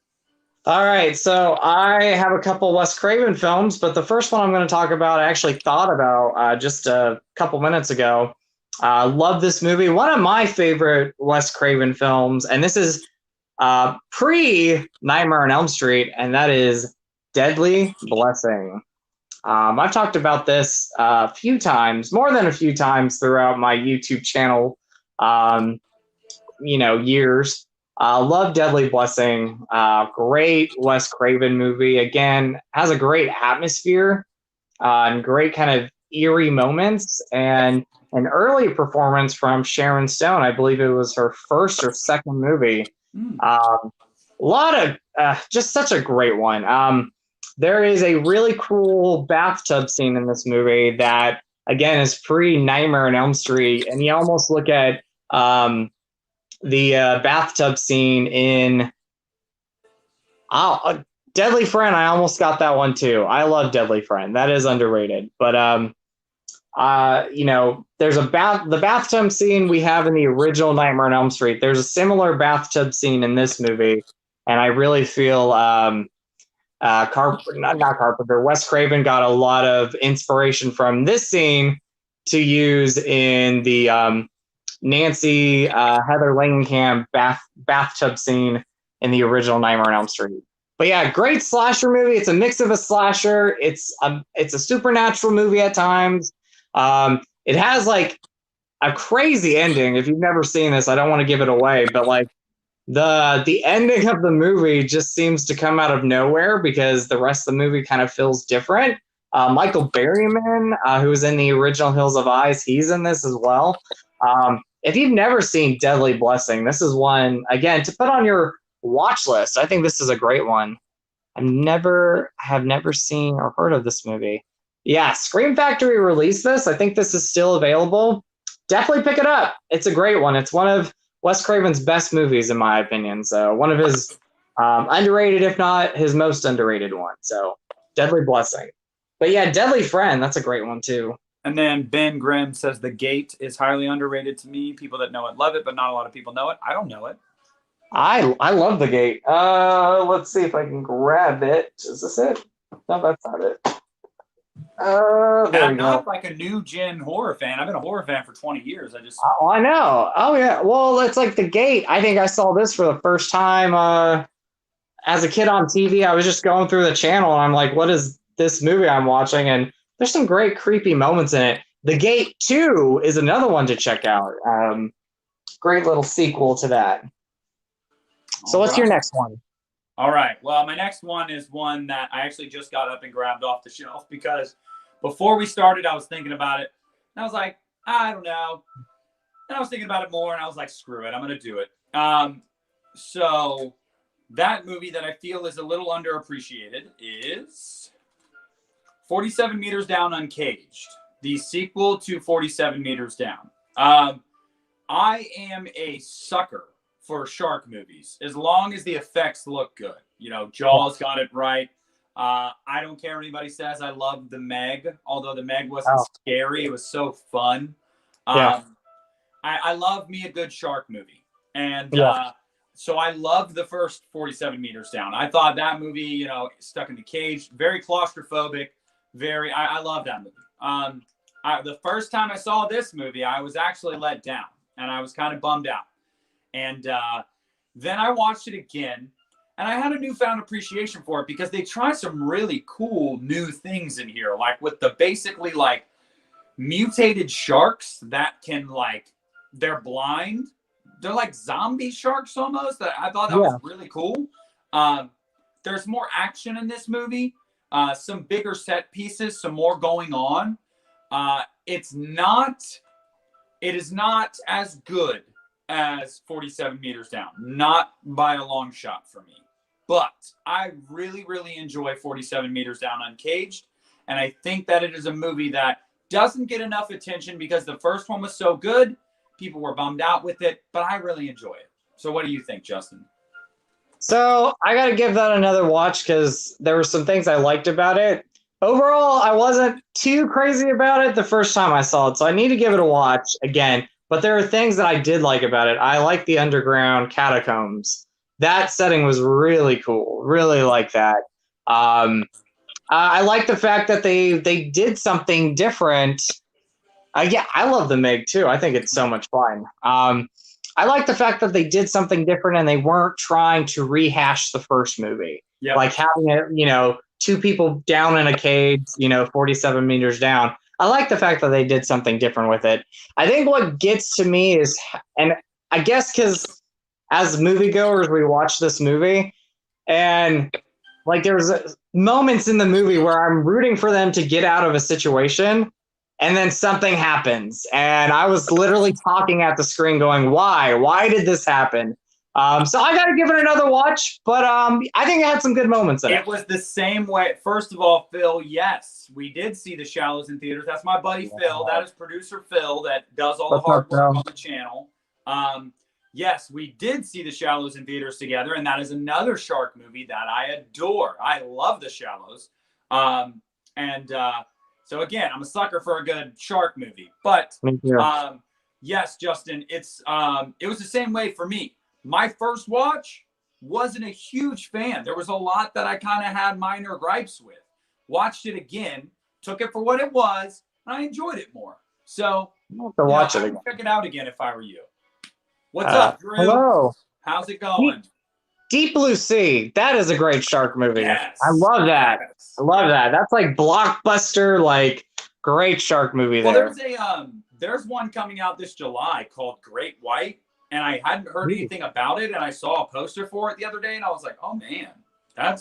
All right, so I have a couple Wes Craven films, but the first one I'm going to talk about, I actually thought about just a couple minutes ago. Love this movie. One of my favorite Wes Craven films, and this is pre-Nightmare on Elm Street, and that is Deadly Blessing. I've talked about this a few times, more than a few times throughout my YouTube channel, years. Love Deadly Blessing. Great Wes Craven movie. Again, has a great atmosphere and great kind of eerie moments, and an early performance from Sharon Stone. I believe it was her first or second movie. A lot of just such a great one. There is a really cool bathtub scene in this movie that, again, is pre-Nightmare on Elm Street, and you almost look at the bathtub scene in Deadly Friend, I almost got that one too. I love Deadly Friend. That is underrated. But there's the bathtub scene we have in the original Nightmare on Elm Street. There's a similar bathtub scene in this movie, and I really feel not Carpenter, Wes Craven got a lot of inspiration from this scene to use in the Nancy Heather Langenkamp bathtub scene in the original Nightmare on Elm Street. But yeah, great slasher movie. It's a mix of a slasher. It's a supernatural movie at times. It has like a crazy ending. If you've never seen this, I don't want to give it away, but like the ending of the movie just seems to come out of nowhere because the rest of the movie kind of feels different. Michael Berryman, who was in the original Hills of Eyes, he's in this as well. If you've never seen Deadly Blessing, this is one, again, to put on your watch list. I think this is a great one. I have never seen or heard of this movie. Yeah, Scream Factory released this. I think this is still available. Definitely pick it up. It's a great one. It's one of Wes Craven's best movies, in my opinion. So one of his underrated, if not his most underrated one. So Deadly Blessing. But yeah, Deadly Friend, that's a great one too. And then Ben Grimm says The Gate is highly underrated to me. People that know it love it, but not a lot of people know it. I don't know it. I love The Gate. Let's see if I can grab it. Is this it? No, that's not it. I'm not like a new gen horror fan. I've been a horror fan for 20 years. I know. Oh yeah. Well, it's like The Gate. I think I saw this for the first time as a kid on TV. I was just going through the channel and I'm like, what is this movie I'm watching? And there's some great creepy moments in it. The Gate 2 is another one to check out. Great little sequel to that. So what's your next one? All right. Well, my next one is one that I actually just got up and grabbed off the shelf because before we started, I was thinking about it. And I was like, I don't know. And I was thinking about it more, and I was like, screw it. I'm going to do it. So that movie that I feel is a little underappreciated is 47 Meters Down Uncaged, the sequel to 47 Meters Down. I am a sucker for shark movies, as long as the effects look good. You know, Jaws got it right. I don't care what anybody says. I love The Meg, although The Meg wasn't scary. It was so fun. I love me a good shark movie. And so I loved the first 47 Meters Down. I thought that movie, you know, stuck in the cage, very claustrophobic. I love that movie. The first time I saw this movie, I was actually let down, and I was kind of bummed out. And then I watched it again, and I had a newfound appreciation for it because they try some really cool new things in here, like with the basically like mutated sharks that can like, they're blind. They're like zombie sharks almost. I thought that was really cool. There's more action in this movie, some bigger set pieces, some more going on. It is not as good as 47 Meters Down, not by a long shot for me, but I really, really enjoy 47 Meters Down Uncaged, and I think that it is a movie that doesn't get enough attention because the first one was so good, people were bummed out with it, but I really enjoy it. So what do you think, Justin? So I got to give that another watch because there were some things I liked about it. Overall, I wasn't too crazy about it the first time I saw it, so I need to give it a watch again. But there are things that I did like about it. I like the underground catacombs. That setting was really cool. Really like that. I like the fact that they did something different. I love the Meg too. I think it's so much fun. I like the fact that they did something different and they weren't trying to rehash the first movie. Yep. Like having it, you know, two people down in a cage, you know, 47 meters down. I like the fact that they did something different with it. I think what gets to me is, and I guess because as moviegoers, we watch this movie, and like there's moments in the movie where I'm rooting for them to get out of a situation, and then something happens. And I was literally talking at the screen going, why? Why did this happen? So I got to give it another watch, but I think it had some good moments in it. It was the same way. First of all, Phil, yes, we did see The Shallows in theaters. That's my buddy Phil. That is producer Phil that does all the hard work on the channel. yes, we did see The Shallows in theaters together, and that is another shark movie that I adore. I love The Shallows. And so again, I'm a sucker for a good shark movie. But yes, Justin, it was the same way for me. My first watch, wasn't a huge fan. There was a lot that I kind of had minor gripes with. Watched it again, took it for what it was, and I enjoyed it more. So I'll have to watch it I again. would check it out again if I were you. What's up, Drew? Hello. How's it going? Deep Blue Sea. That is a great shark movie. Yes. I love that. Yes. I love that. That's like blockbuster, like great shark movie there. There's one coming out this July called Great White, and I hadn't heard anything about it, and I saw a poster for it the other day, and I was like, oh man, that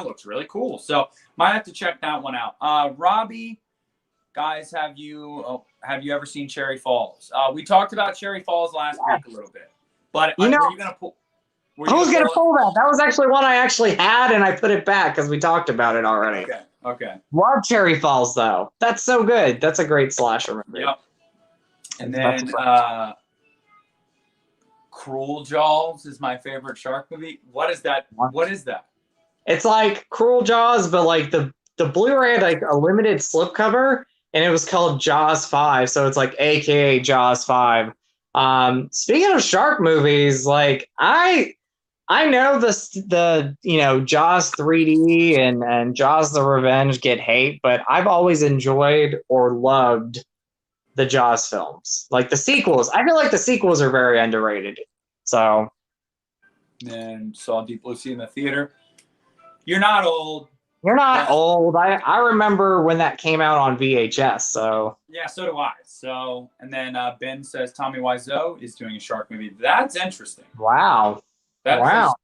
looks really cool. So might have to check that one out. Robbie, guys, have you ever seen Cherry Falls? We talked about Cherry Falls last week a little bit, but were you gonna pull? I was gonna pull that. That was actually one I actually had, and I put it back because we talked about it already. Okay. Love Cherry Falls though. That's so good. That's a great slasher movie. Yep. And then Cruel Jaws is my favorite shark movie. What is that? What is that? It's like Cruel Jaws, but like the Blu-ray had like a limited slipcover, and it was called Jaws 5. So it's like AKA Jaws 5. Speaking of shark movies, like I know the Jaws 3D and Jaws the Revenge get hate, but I've always enjoyed or loved the Jaws films. Like the sequels. I feel like the sequels are very underrated. So. And saw Deep Blue Sea in the theater. You're not old. You're not old. I remember when that came out on VHS. So. Yeah, so do I. So, and then Ben says Tommy Wiseau is doing a shark movie. That's interesting. Wow. Wow.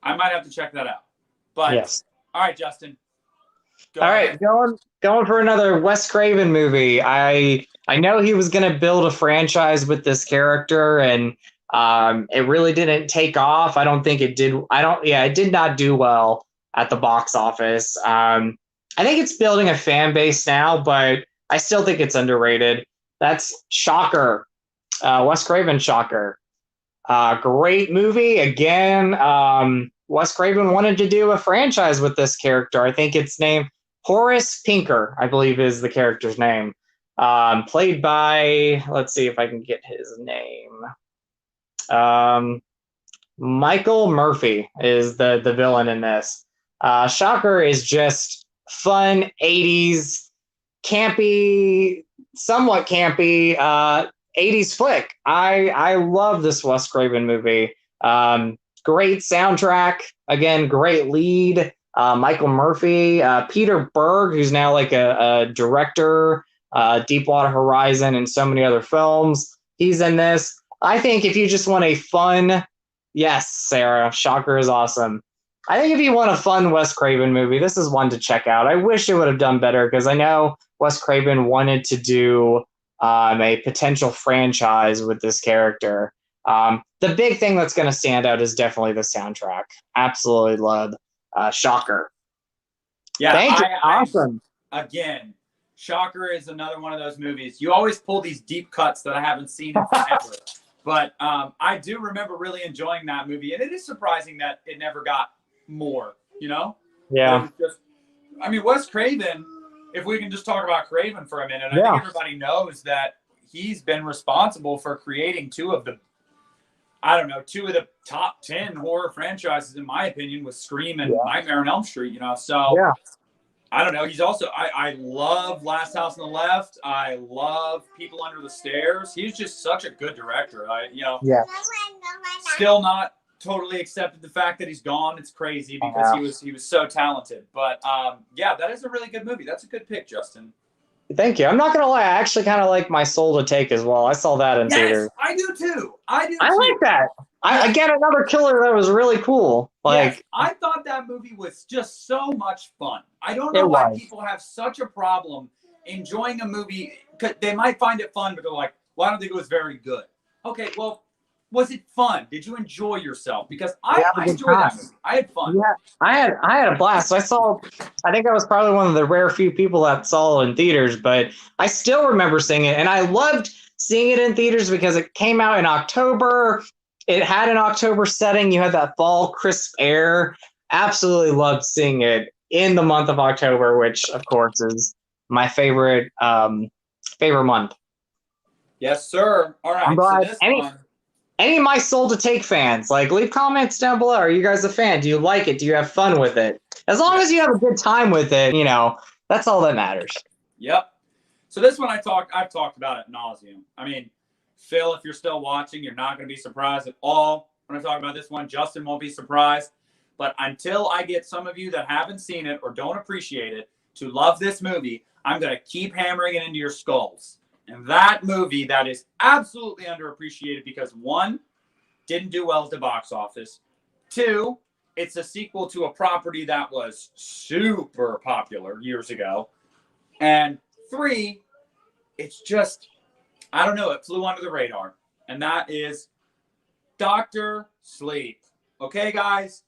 I might have to check that out. But yes. All right, Justin. All right, going for another Wes Craven movie. I know he was going to build a franchise with this character, and it really didn't take off. I don't think it did. It did not do well at the box office. I think it's building a fan base now, but I still think it's underrated. That's Shocker. Wes Craven Shocker. Great movie. Again, Wes Craven wanted to do a franchise with this character. I think it's named Horace Pinker, I believe is the character's name. Played by, let's see if I can get his name. Michael Murphy is the villain in this. Shocker is just fun 80s, campy, somewhat campy 80s flick. I love this Wes Craven movie. Great soundtrack. Again, great lead. Michael Murphy, Peter Berg, who's now like a director, Deepwater Horizon, and so many other films. He's in this. I think if you just want a fun, yes, Sarah, Shocker is awesome. I think if you want a fun Wes Craven movie, this is one to check out. I wish it would have done better because I know Wes Craven wanted to do a potential franchise with this character. The big thing that's going to stand out is definitely the soundtrack. Absolutely love Shocker. Yeah, thank you. Awesome. Again, Shocker is another one of those movies. You always pull these deep cuts that I haven't seen in forever. But I do remember really enjoying that movie, and it is surprising that it never got more. Yeah. Wes Craven. If we can just talk about Craven for a minute, I think everybody knows that he's been responsible for creating two of the top 10 horror franchises, in my opinion, with Scream and Nightmare on Elm Street, So I don't know. He's also, I love Last House on the Left. I love People Under the Stairs. He's just such a good director. Still not totally accepted the fact that he's gone. It's crazy because he was so talented. But that is a really good movie. That's a good pick, Justin. Thank you. I'm not gonna lie. I actually kind of like My Soul to Take as well. I saw that in theater. I do too. I like that. I get another killer that was really cool. I thought that movie was just so much fun. I don't know why people have such a problem enjoying a movie. They might find it fun, but they're like, well, I don't think it was very good. Okay, well, was it fun? Did you enjoy yourself? Because I enjoyed that movie. I had fun. Yeah, I had a blast. I think I was probably one of the rare few people that saw it in theaters, but I still remember seeing it, and I loved seeing it in theaters because it came out in October. it had an October setting. You had that fall crisp air. Absolutely loved seeing it in the month of October, which of course is my favorite month. Yes, sir. All I'm right. So glad this one, any of my Soul to Take fans, like, leave comments down below. Are you guys a fan? Do you like it? Do you have fun with it? As long as you have a good time with it, that's all that matters. yep. So this one I've talked about it nauseum. I mean, Phil, if you're still watching, you're not going to be surprised at all when I talk about this one. Justin won't be surprised. But until I get some of you that haven't seen it or don't appreciate it to love this movie, I'm going to keep hammering it into your skulls. And that movie that is absolutely underappreciated because, one, didn't do well at the box office. Two, it's a sequel to a property that was super popular years ago. And three, it's just, I don't know, it flew under the radar. And that is Dr. Sleep. Okay, guys?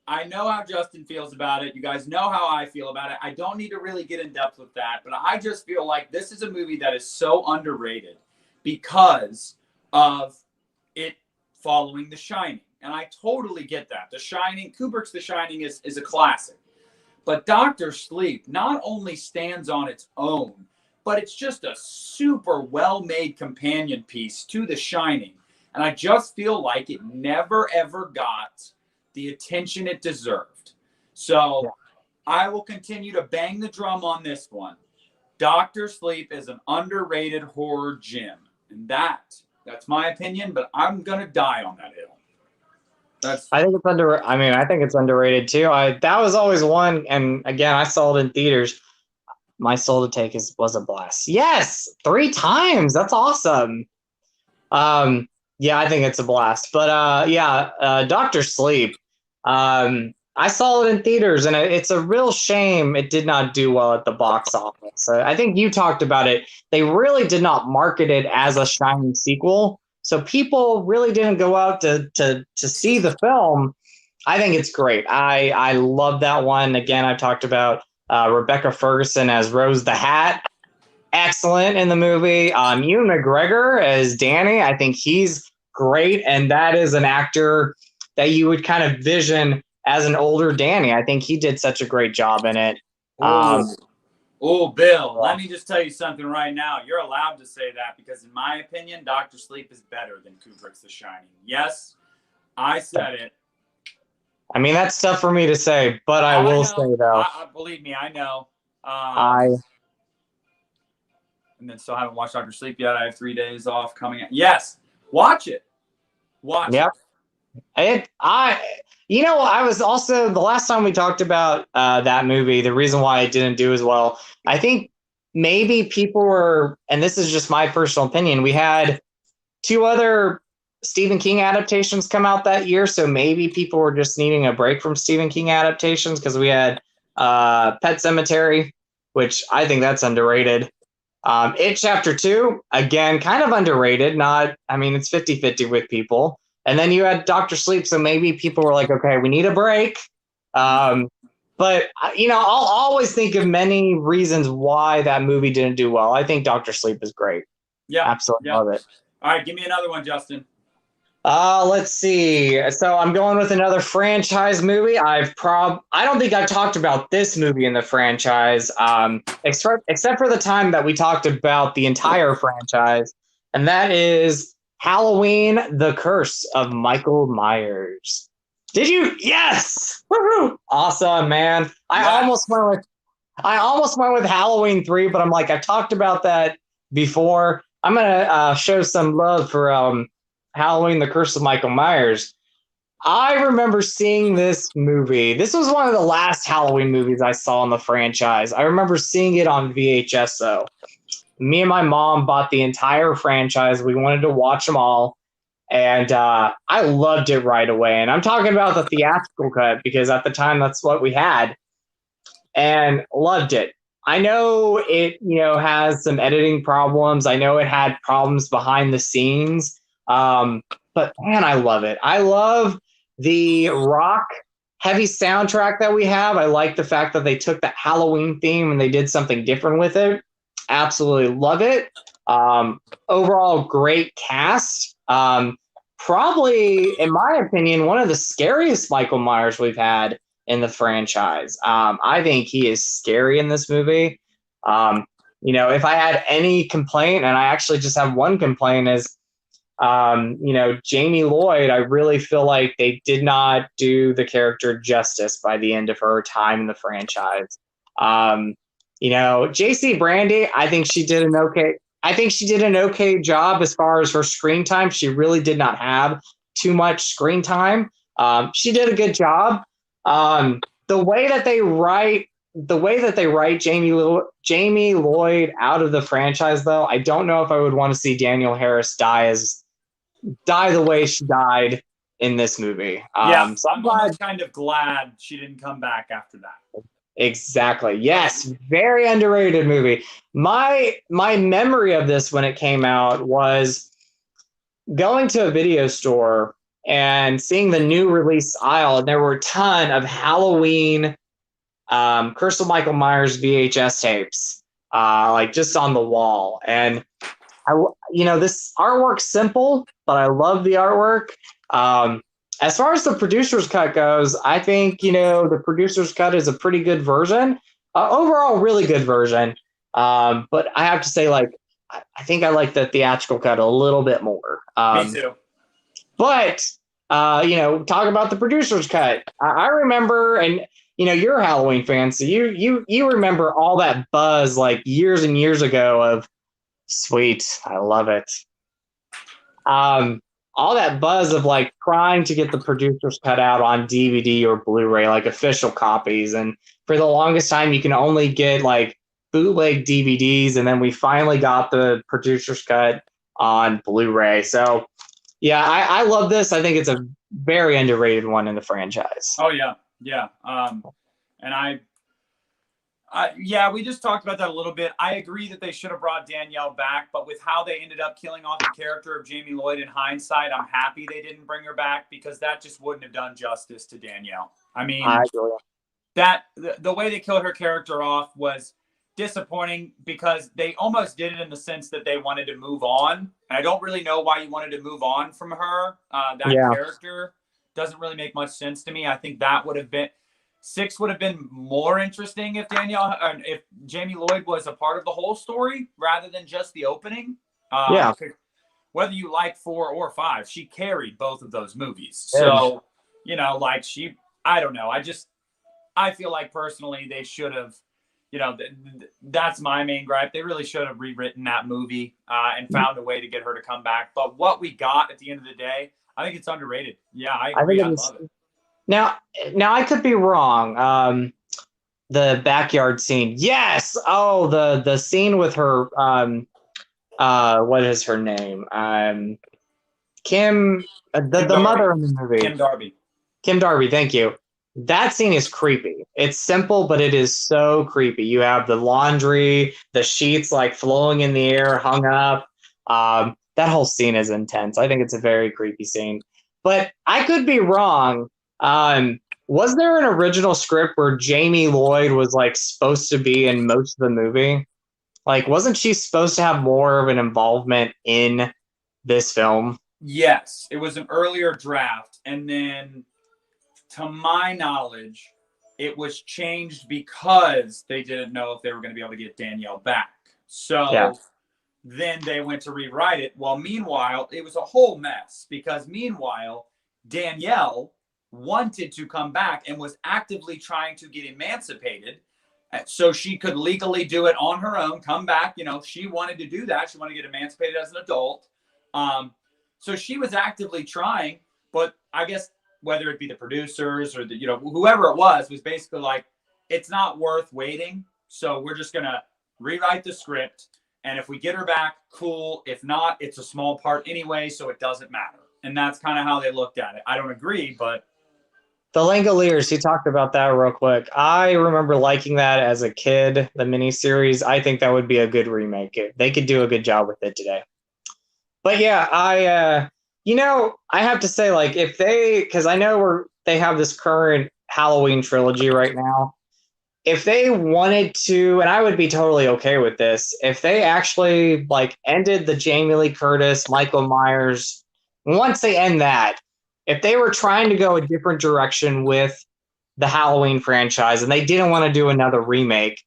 I know how Justin feels about it. You guys know how I feel about it. I don't need to really get in depth with that, but I just feel like this is a movie that is so underrated because of it following The Shining. And I totally get that. The Shining, Kubrick's The Shining is a classic. But Dr. Sleep not only stands on its own, but it's just a super well-made companion piece to The Shining. And I just feel like it never, ever got the attention it deserved. So I will continue to bang the drum on this one. Dr. Sleep is an underrated horror gem. And that's my opinion, but I'm going to die on that hill. I think it's underrated too. That was always one, and again, I saw it in theaters. My Soul to Take was a blast. Yes, 3 times. That's awesome. Yeah, I think it's a blast. But Dr. Sleep. I saw it in theaters, and it's a real shame it did not do well at the box office. I think you talked about it. They really did not market it as a Shining sequel, so people really didn't go out to see the film. I think it's great. I love that one. Again, I talked about Rebecca Ferguson as Rose the Hat. Excellent in the movie. Ewan McGregor as Danny. I think he's great, and that is an actor that you would kind of vision as an older Danny. I think he did such a great job in it. Bill, let me just tell you something right now. You're allowed to say that because, in my opinion, Dr. Sleep is better than Kubrick's The Shining. Yes, I said it. I mean, that's tough for me to say, but I will say, though. Believe me, I know. And then still haven't watched Dr. Sleep yet. I have 3 days off coming up. Yes, watch it. Watch it. I was also, the last time we talked about that movie, the reason why it didn't do as well, I think maybe people were, and this is just my personal opinion, we had 2 other Stephen King adaptations come out that year, so maybe people were just needing a break from Stephen King adaptations because we had Pet Sematary, which I think that's underrated. It Chapter 2, again, kind of underrated. It's 50-50 with people. And then you had Dr. Sleep, so maybe people were like, okay, we need a break. But, I'll always think of many reasons why that movie didn't do well. I think Dr. Sleep is great. Yeah. Absolutely love it. All right, give me another one, Justin. Let's see. So I'm going with another franchise movie. I don't think I've talked about this movie in the franchise, except for the time that we talked about the entire franchise, and that is Halloween: The Curse of Michael Myers. Did you? Yes! Woohoo! Awesome, man. I almost went with Halloween 3, but I'm like, I've talked about that before. I'm gonna show some love for Halloween: The Curse of Michael Myers. I remember seeing this movie. This was one of the last Halloween movies I saw in the franchise. I remember seeing it on VHS, though. Me and my mom bought the entire franchise. We wanted to watch them all. And I loved it right away. And I'm talking about the theatrical cut because at the time that's what we had. And loved it. I know it, has some editing problems. I know it had problems behind the scenes. But man, I love it. I love the rock heavy soundtrack that we have. I like the fact that they took the Halloween theme and they did something different with it. Absolutely love it. Overall, great cast. probably, in my opinion, one of the scariest Michael Myers we've had in the franchise. I think he is scary in this movie. Um, if I had any complaint, and I actually just have one complaint, is Jamie Lloyd, I really feel like they did not do the character justice by the end of her time in the franchise. JC Brandy, I think she did an okay. I think she did an okay job as far as her screen time. She really did not have too much screen time. She did a good job. The way that they write Jamie Lloyd out of the franchise, though, I don't know if I would want to see Danielle Harris die the way she died in this movie. So I'm almost kind of glad she didn't come back after that. Exactly. Yes, very underrated movie. My memory of this when it came out was going to a video store and seeing the new release aisle, and there were a ton of Halloween Curse of Michael Myers VHS tapes, like just on the wall. And this artwork's simple, but I love the artwork. As far as the producer's cut goes, I think, the producer's cut is a pretty good version. Overall, really good version. But I have to say, I think I like the theatrical cut a little bit more. Me too. But, talk about the producer's cut. I remember, and, you're a Halloween fan, so you remember all that buzz years and years ago of, sweet, I love it. All that buzz of trying to get the producers cut out on DVD or Blu-ray, official copies. And for the longest time, you can only get bootleg DVDs. And then we finally got the producers cut on Blu-ray. So yeah, I love this. I think it's a very underrated one in the franchise. Oh yeah. Yeah. And we just talked about that a little bit. I agree that they should have brought Danielle back, but with how they ended up killing off the character of Jamie Lloyd in hindsight, I'm happy they didn't bring her back because that just wouldn't have done justice to Danielle. I mean, the way they killed her character off was disappointing because they almost did it in the sense that they wanted to move on. And I don't really know why you wanted to move on from her. Character doesn't really make much sense to me. I think that would have been... 6 would have been more interesting if Jamie Lloyd was a part of the whole story rather than just the opening. Whether you like 4 or 5, she carried both of those movies. So, I don't know. I feel like personally they should have, that's my main gripe. They really should have rewritten that movie and found a way to get her to come back. But what we got at the end of the day, I think it's underrated. Yeah, I agree. I love it. Now I could be wrong. The backyard scene. Yes. Oh, the scene with her. What is her name? Kim. The mother in the movie. Kim Darby. Kim Darby. Thank you. That scene is creepy. It's simple, but it is so creepy. You have the laundry, the sheets flowing in the air, hung up. That whole scene is intense. I think it's a very creepy scene. But I could be wrong. Was there an original script where Jamie Lloyd was supposed to be in most of the movie? Wasn't she supposed to have more of an involvement in this film? Yes, it was an earlier draft. And then to my knowledge, it was changed because they didn't know if they were going to be able to get Danielle back. So then they went to rewrite it. Well, meanwhile, it was a whole mess because meanwhile, Danielle wanted to come back and was actively trying to get emancipated so she could legally do it on her own, come back. She wanted to do that. She wanted to get emancipated as an adult. So she was actively trying, but I guess whether it be the producers or whoever it was basically it's not worth waiting. So we're just going to rewrite the script. And if we get her back, cool. If not, it's a small part anyway, so it doesn't matter. And that's kind of how they looked at it. I don't agree, but The Langoliers, he talked about that real quick. I remember liking that as a kid, the miniseries. I think that would be a good remake. They could do a good job with it today. But yeah, I have to say, because I know they have this current Halloween trilogy right now. If they wanted to, and I would be totally okay with this, if they actually ended the Jamie Lee Curtis, Michael Myers once they end that, if they were trying to go a different direction with the Halloween franchise and they didn't want to do another remake,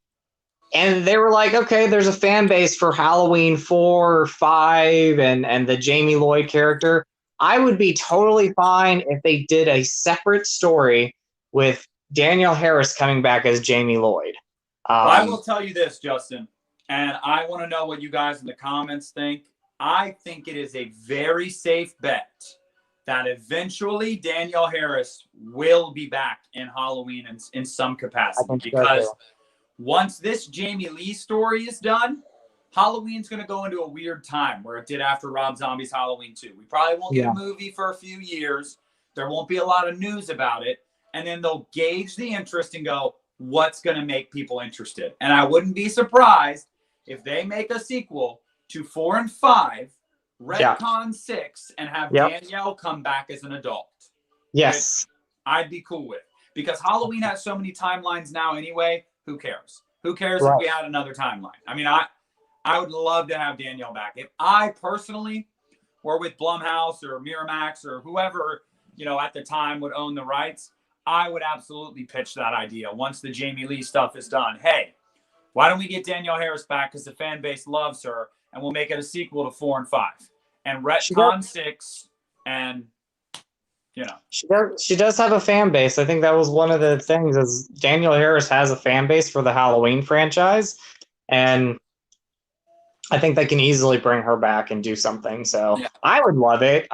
and they were like, okay, there's a fan base for Halloween 4 or 5 and the Jamie Lloyd character, I would be totally fine if they did a separate story with Danielle Harris coming back as Jamie Lloyd. I will tell you this, Justin, and I want to know what you guys in the comments think. I think it is a very safe bet that eventually Danielle Harris will be back in Halloween in some capacity, because once this Jamie Lee story is done, Halloween's going to go into a weird time where it did after Rob Zombie's Halloween 2. We probably won't get a movie for a few years. There won't be a lot of news about it. And then they'll gauge the interest and go, what's going to make people interested? And I wouldn't be surprised if they make a sequel to 4 and 5, retcon 6, and have Danielle come back as an adult. Yes. I'd be cool with. Because Halloween has so many timelines now anyway. Who cares? Who cares if we had another timeline? I mean, I would love to have Danielle back. If I personally were with Blumhouse or Miramax or whoever, at the time would own the rights, I would absolutely pitch that idea once the Jamie Lee stuff is done. Hey, why don't we get Danielle Harris back because the fan base loves her, and we'll make it a sequel to 4 and 5 and retcon 6 and She does have a fan base. I think that was one of the things is Danielle Harris has a fan base for the Halloween franchise, and I think they can easily bring her back and do something. So I would love it.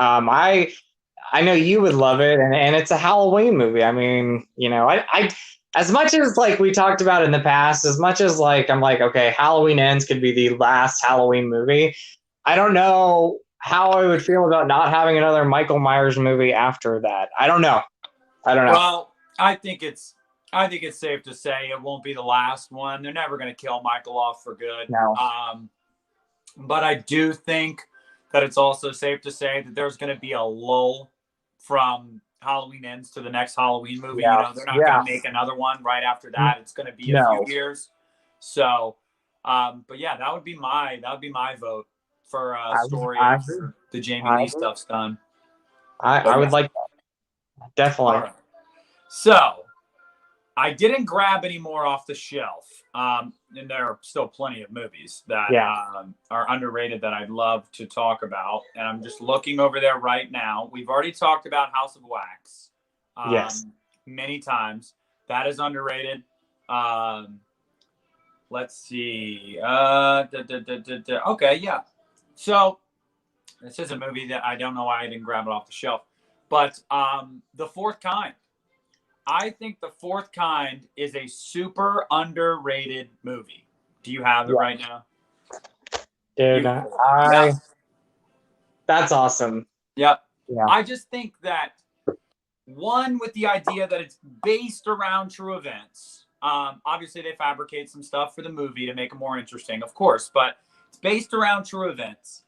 I know you would love it, and it's a Halloween movie. I mean, I as much as like we talked about in the past, as much as like I'm like, okay, Halloween Ends could be the last Halloween movie. I don't know how I would feel about not having another Michael Myers movie after that. I don't know. Well, I think it's safe to say it won't be the last one. They're never going to kill Michael off for good. No. But I do think that it's also safe to say that there's going to be a lull from Halloween Ends to the next Halloween movie. They're not going to make another one right after that. It's going to be a few years. So, but yeah, that would be my vote for a story after the Jamie Lee stuff's done. I would like that. Definitely. Right. So, I didn't grab any more off the shelf. And there are still plenty of movies that are underrated that I'd love to talk about. And I'm just looking over there right now. We've already talked about House of Wax many times. That is underrated. Let's see. Okay, yeah. So this is a movie that I don't know why I didn't grab it off the shelf. But The Fourth Kind. I think The Fourth Kind is a super underrated movie. Do you have it right now? Dude, that's awesome. Yep. Yeah. I just think that, one, with the idea that it's based around true events. Obviously, they fabricate some stuff for the movie to make it more interesting, of course, but it's based around true events.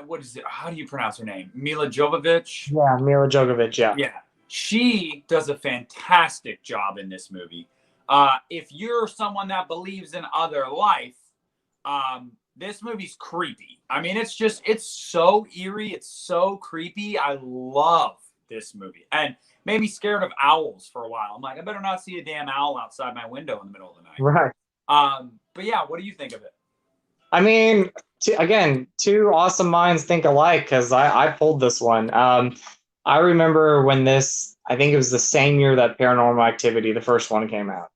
What is it? How do you pronounce her name? Mila Jovovich? Yeah, Mila Jovovich, yeah. Yeah. She does a fantastic job in this movie. If you're someone that believes in other life, this movie's creepy. I mean, it's so eerie. It's so creepy. I love this movie. And made me scared of owls for a while. I'm like, I better not see a damn owl outside my window in the middle of the night. Right. But yeah, what do you think of it? I mean, two awesome minds think alike, because I pulled this one. I remember when I think it was the same year that Paranormal Activity, the first one, came out.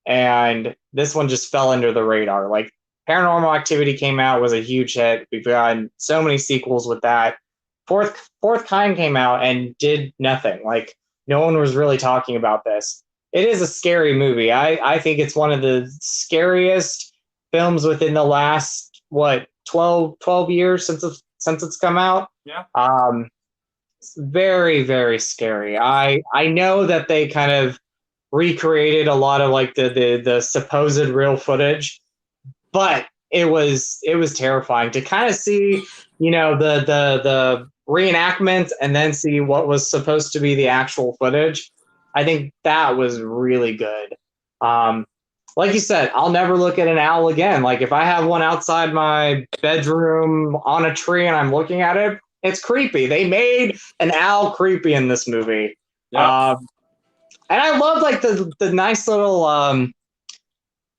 And this one just fell under the radar. Like, Paranormal Activity came out, was a huge hit. We've gotten so many sequels with that. Fourth Kind came out and did nothing. Like, no one was really talking about this. It is a scary movie. I think it's one of the scariest films within the last 12 years since it's come out. Yeah. It's very, very scary. I know that they kind of recreated a lot of like the supposed real footage, but it was terrifying to kind of see, the reenactment and then see what was supposed to be the actual footage. I think that was really good. like you said, I'll never look at an owl again. Like if I have one outside my bedroom on a tree and I'm looking at it, it's creepy. They made an owl creepy in this movie. Yep. And I love like the nice little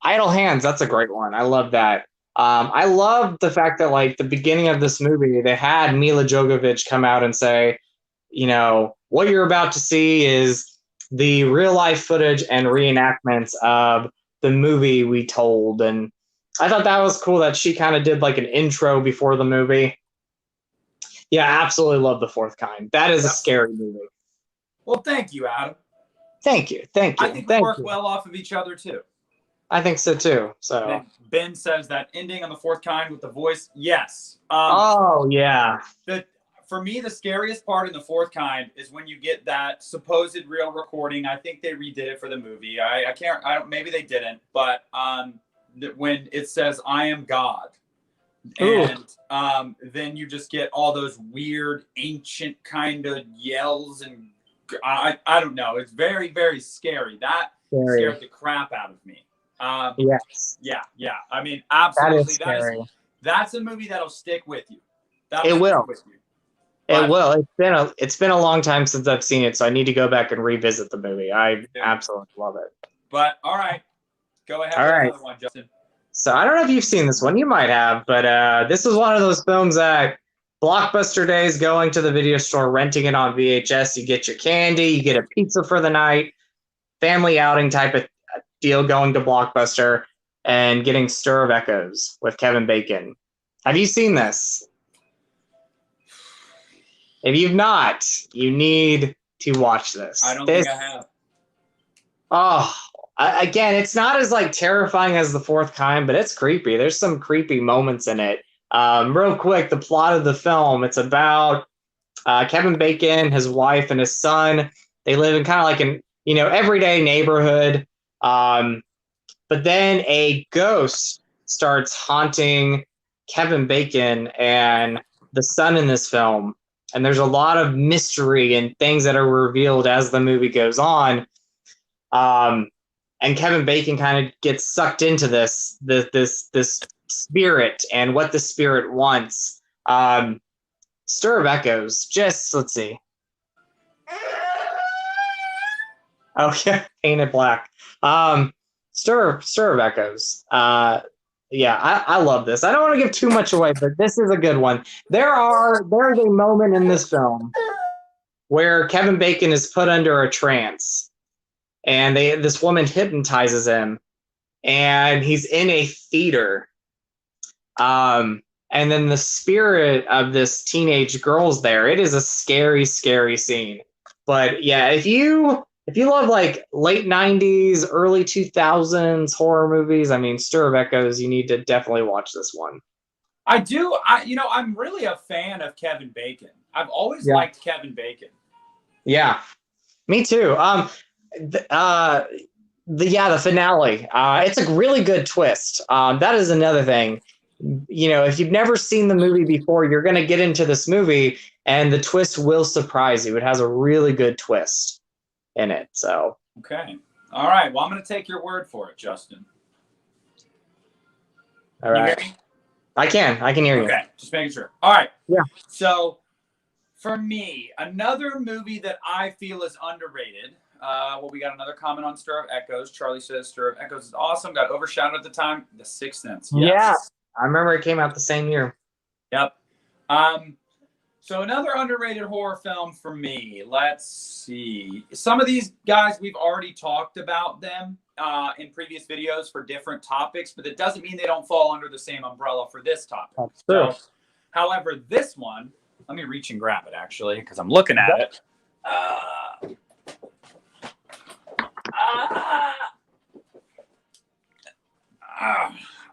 idle hands. That's a great one. I love that. I love the fact that like the beginning of this movie, they had Mila Jovovich come out and say, you know, what you're about to see is the real life footage and reenactments of the movie we told. And I thought that was cool that she kind of did like an intro before the movie. Yeah, absolutely love The Fourth Kind. That is a scary movie. Well, thank you, Adam. Thank you. Thank you. I think we work well off of each other too. I think so too. So and Ben says that ending on The Fourth Kind with the voice. Yes. Oh yeah. For me, the scariest part in The Fourth Kind is when you get that supposed real recording. I think they redid it for the movie. I can't. I don't. Maybe they didn't. But when it says "I am God," and then you just get all those weird ancient kind of yells, and I don't know. It's very, very scary. That scared the crap out of me. Yes. Yeah. I mean, absolutely. That is scary. That's a movie that'll stick with you. It will. With you. It will. It's been a long time since I've seen it, so I need to go back and revisit the movie. I absolutely love it. But all right, go ahead. All right, another one, Justin. So I don't know if you've seen this one. You might have, but this was one of those films that Blockbuster days, going to the video store, renting it on VHS. You get your candy, you get a pizza for the night, family outing type of deal. Going to Blockbuster and getting Stir of Echoes with Kevin Bacon. Have you seen this? If you've not, you need to watch this. I don't think I have. Oh, again, it's not as like terrifying as The Fourth Kind, but it's creepy. There's some creepy moments in it. Real quick, the plot of the film, it's about Kevin Bacon, his wife, and his son. They live in kind of like an everyday neighborhood. But then a ghost starts haunting Kevin Bacon and the son in this film. And there's a lot of mystery and things that are revealed as the movie goes on. And Kevin Bacon kind of gets sucked into this spirit and what the spirit wants. Stir of Echoes, just let's see. Oh yeah, Painted Black. Stir of Echoes. Yeah, I love this. I don't want to give too much away, but this is a good one. There's a moment in this film where Kevin Bacon is put under a trance, and this woman hypnotizes him, and he's in a theater. And then the spirit of this teenage girl's there. It is a scary, scary scene. But yeah, if you love like late 90s, early 2000s horror movies, I mean, Stir of Echoes, you need to definitely watch this one. I do. I'm really a fan of Kevin Bacon. I've always liked Kevin Bacon. Yeah, me too. The finale. It's a really good twist. That is another thing. If you've never seen the movie before, you're going to get into this movie and the twist will surprise you. It has a really good twist in it. So okay, all right. Well, I'm going to take your word for it, Justin. All right. Can you hear me? I can hear you. Okay, just making sure. All right. Yeah. So for me, another movie that I feel is underrated. We got another comment on Stir of Echoes. Charlie says Stir of Echoes is awesome. Got overshadowed at the time. The Sixth Sense. Yes. Yeah, I remember it came out the same year. Yep. So another underrated horror film for me. Let's see. Some of these guys, we've already talked about them in previous videos for different topics, but it doesn't mean they don't fall under the same umbrella for this topic. That's true. So, however, this one, let me reach and grab it actually, because I'm looking at it.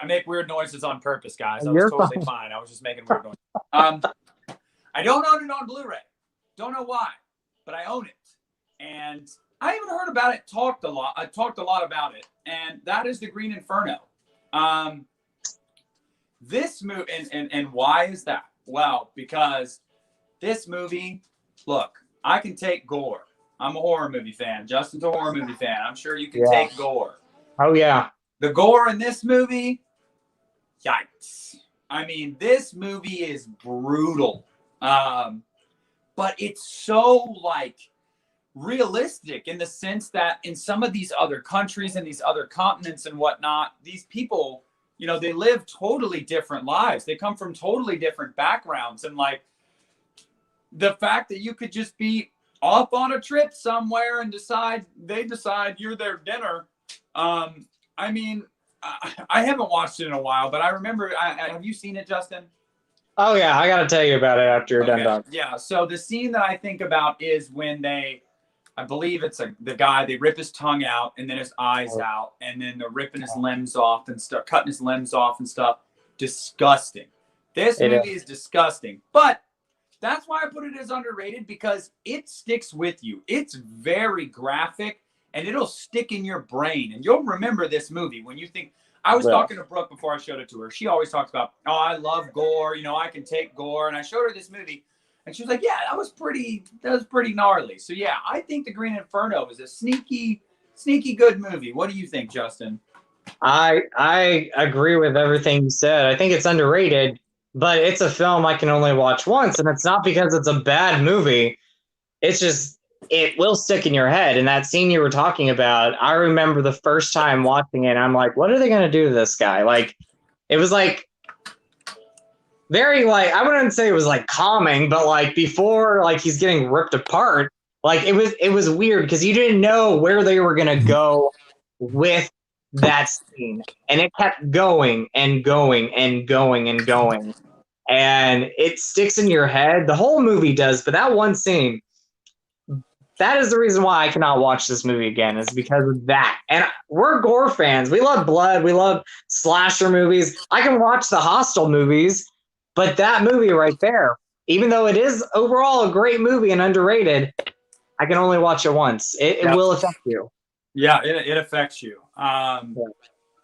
I make weird noises on purpose, guys. I was totally fine. I was just making weird noises. I don't own it on Blu-ray. Don't know why, but I own it. And I even heard about it, talked a lot. I talked a lot about it, and that is The Green Inferno. This movie, and why is that? Well, because this movie, look, I can take gore. I'm a horror movie fan. Justin's a horror movie fan. I'm sure you can take gore. Oh, yeah. The gore in this movie, yikes. I mean, this movie is brutal. But it's so like realistic in the sense that in some of these other countries and these other continents and whatnot, these people, you know, they live totally different lives. They come from totally different backgrounds. And like the fact that you could just be off on a trip somewhere and they decide you're their dinner. I mean, I haven't watched it in a while, but I remember. Have you seen it, Justin? Oh yeah, I gotta tell you about it after you're done. Yeah. So the scene that I think about is when I believe it's the guy. They rip his tongue out and then his eyes out, and then they're ripping his limbs off and stuff, cutting his limbs off and stuff. Disgusting. This movie is disgusting, but that's why I put it as underrated because it sticks with you. It's very graphic. And it'll stick in your brain. And you'll remember this movie when you think. I was talking to Brooke before I showed it to her. She always talks about, oh, I love gore. You know, I can take gore. And I showed her this movie. And she was like, yeah, that was pretty gnarly. So, yeah, I think The Green Inferno is a sneaky good movie. What do you think, Justin? I agree with everything you said. I think it's underrated, but it's a film I can only watch once. And it's not because it's a bad movie. It's just, it will stick in your head. And that scene you were talking about, I remember the first time watching it, I'm like, what are they going to do to this guy? Like, it was like very like, I wouldn't say it was like calming, but like before, like he's getting ripped apart, like it was weird because you didn't know where they were going to go with that scene. And it kept going and going and going and going. And it sticks in your head. The whole movie does, but that one scene, that is the reason why I cannot watch this movie again, is because of that. And we're gore fans. We love blood. We love slasher movies. I can watch the Hostel movies, but that movie right there, even though it is overall a great movie and underrated, I can only watch it once. It will affect you. Yeah, it affects you.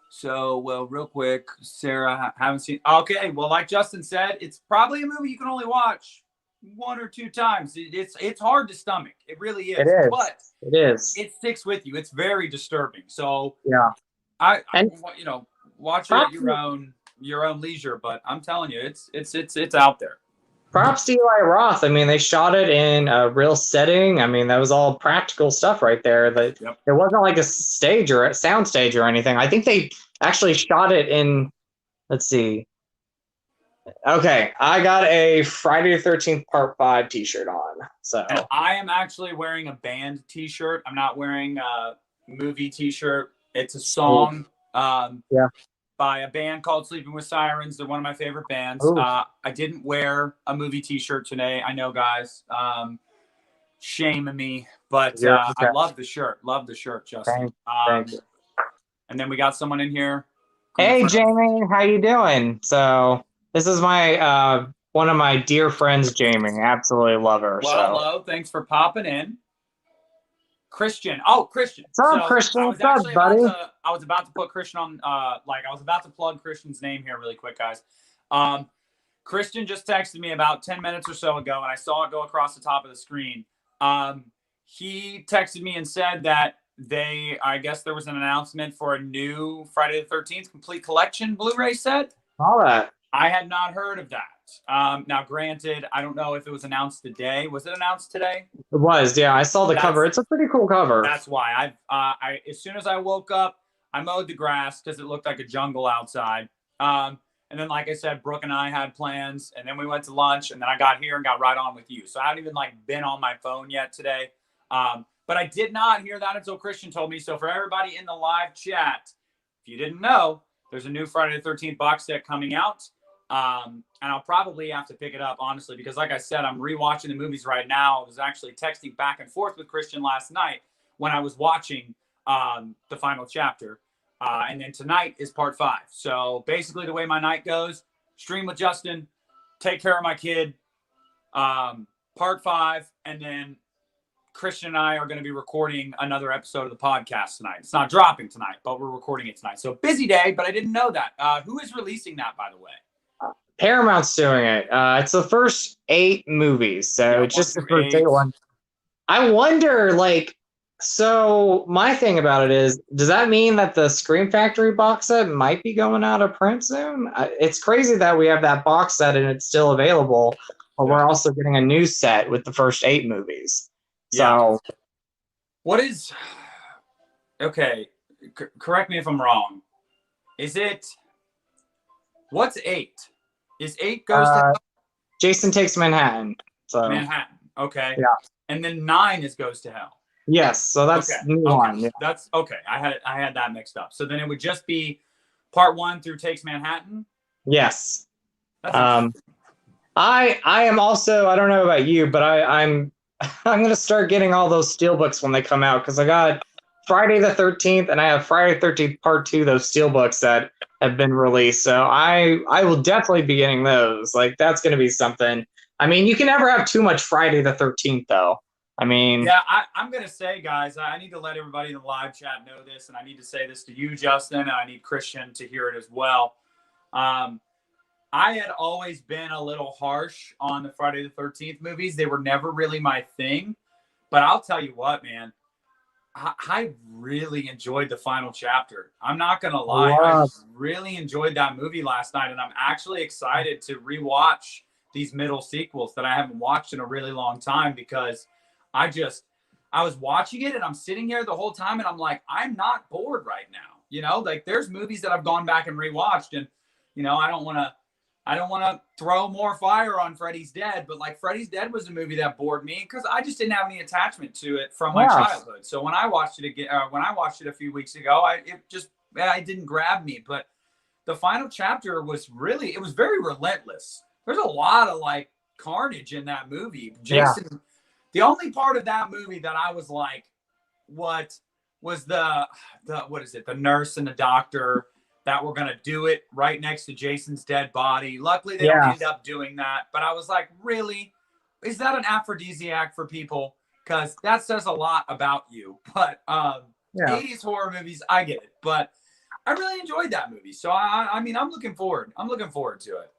So, well, real quick, Sarah, haven't seen. Okay, well, like Justin said, it's probably a movie you can only watch one or two times. It's hard to stomach. It really is. It is. But it is. It sticks with you. It's very disturbing. So yeah, I you know, watch it at your own leisure. But I'm telling you, it's out there. Props to Eli Roth. I mean, they shot it in a real setting. I mean, that was all practical stuff right there. It wasn't like a stage or a sound stage or anything. I think they actually shot it in. Let's see. Okay, I got a Friday the 13th Part 5 t-shirt on. So and I am actually wearing a band t-shirt. I'm not wearing a movie t-shirt. It's a song by a band called Sleeping with Sirens. They're one of my favorite bands. I didn't wear a movie t-shirt today. I know, guys. Shame on me. But I love the shirt. Love the shirt, Justin. Thank you. And then we got someone in here. Hey, Jamie. How you doing? So this is my one of my dear friends, Jamie. Absolutely love her. Well, hello. Thanks for popping in. Christian. Oh, Christian. What's up, Christian? What's up, buddy? I was about to put Christian on, I was about to plug Christian's name here really quick, guys. Christian just texted me about 10 minutes or so ago, and I saw it go across the top of the screen. He texted me and said that I guess there was an announcement for a new Friday the 13th Complete Collection Blu-ray set. All that. I had not heard of that. Now, granted, I don't know if it was announced today. Was it announced today? It was, yeah. I saw the cover. It's a pretty cool cover. That's why as soon as I woke up, I mowed the grass because it looked like a jungle outside. And then, like I said, Brooke and I had plans, and then we went to lunch, and then I got here and got right on with you. So I haven't even been on my phone yet today. But I did not hear that until Christian told me. So for everybody in the live chat, if you didn't know, there's a new Friday the 13th box set coming out. And I'll probably have to pick it up, honestly, because like I said, I'm rewatching the movies right now. I was actually texting back and forth with Christian last night when I was watching the final chapter. And then tonight is part 5. So basically the way my night goes, stream with Justin, take care of my kid, part 5, and then Christian and I are going to be recording another episode of the podcast tonight. It's not dropping tonight, but we're recording it tonight. So busy day, but I didn't know that. Who is releasing that, by the way? Paramount's doing it. It's the first 8 movies, so it's just the first 8 ones. I wonder, So my thing about it is, does that mean that the Scream Factory box set might be going out of print soon? It's crazy that we have that box set and it's still available, but Yeah. we're also getting a new set with the first 8 movies. Yeah. So What is okay? Correct me if I'm wrong. Is it what's 8? Is 8 goes to Jason Takes Manhattan. So Manhattan? Okay. yeah, And then 9 is goes to hell. yes. So that's Okay. new Okay. one. Yeah. That's okay. I had that mixed up. So then it would just be part 1 through Takes Manhattan. Yes. That's interesting. I am also, I don't know about you, but I'm I'm gonna start getting all those steelbooks when they come out because I got Friday the 13th and I have Friday the 13th Part 2, those steelbooks that have been released. So I will definitely be getting those. Like that's gonna be something. I mean, you can never have too much Friday the 13th though. I mean, Yeah, I'm gonna say, guys, I need to let everybody in the live chat know this, and I need to say this to you, Justin, and I need Christian to hear it as well. I had always been a little harsh on the Friday the 13th movies. They were never really my thing. But I'll tell you what, man, I really enjoyed the final chapter. I'm not going to lie. I really enjoyed that movie last night. And I'm actually excited to rewatch these middle sequels that I haven't watched in a really long time because I was watching it and I'm sitting here the whole time and I'm like, I'm not bored right now. You know, like there's movies that I've gone back and rewatched and, you know, I don't want to throw more fire on Freddy's Dead, but like Freddy's Dead was a movie that bored me because I just didn't have any attachment to it from my childhood. So when I watched it again, when I watched it a few weeks ago, it didn't grab me. But the final chapter was it was very relentless. There's a lot of like carnage in that movie. Jason, the only part of that movie that I was like, what was the what is it? The nurse and the doctor that were going to do it right next to Jason's dead body. Luckily, they don't end up doing that. But I was like, really? Is that an aphrodisiac for people? Because that says a lot about you. But 80s horror movies, I get it. But I really enjoyed that movie. So, I mean, I'm looking forward. I'm looking forward to it.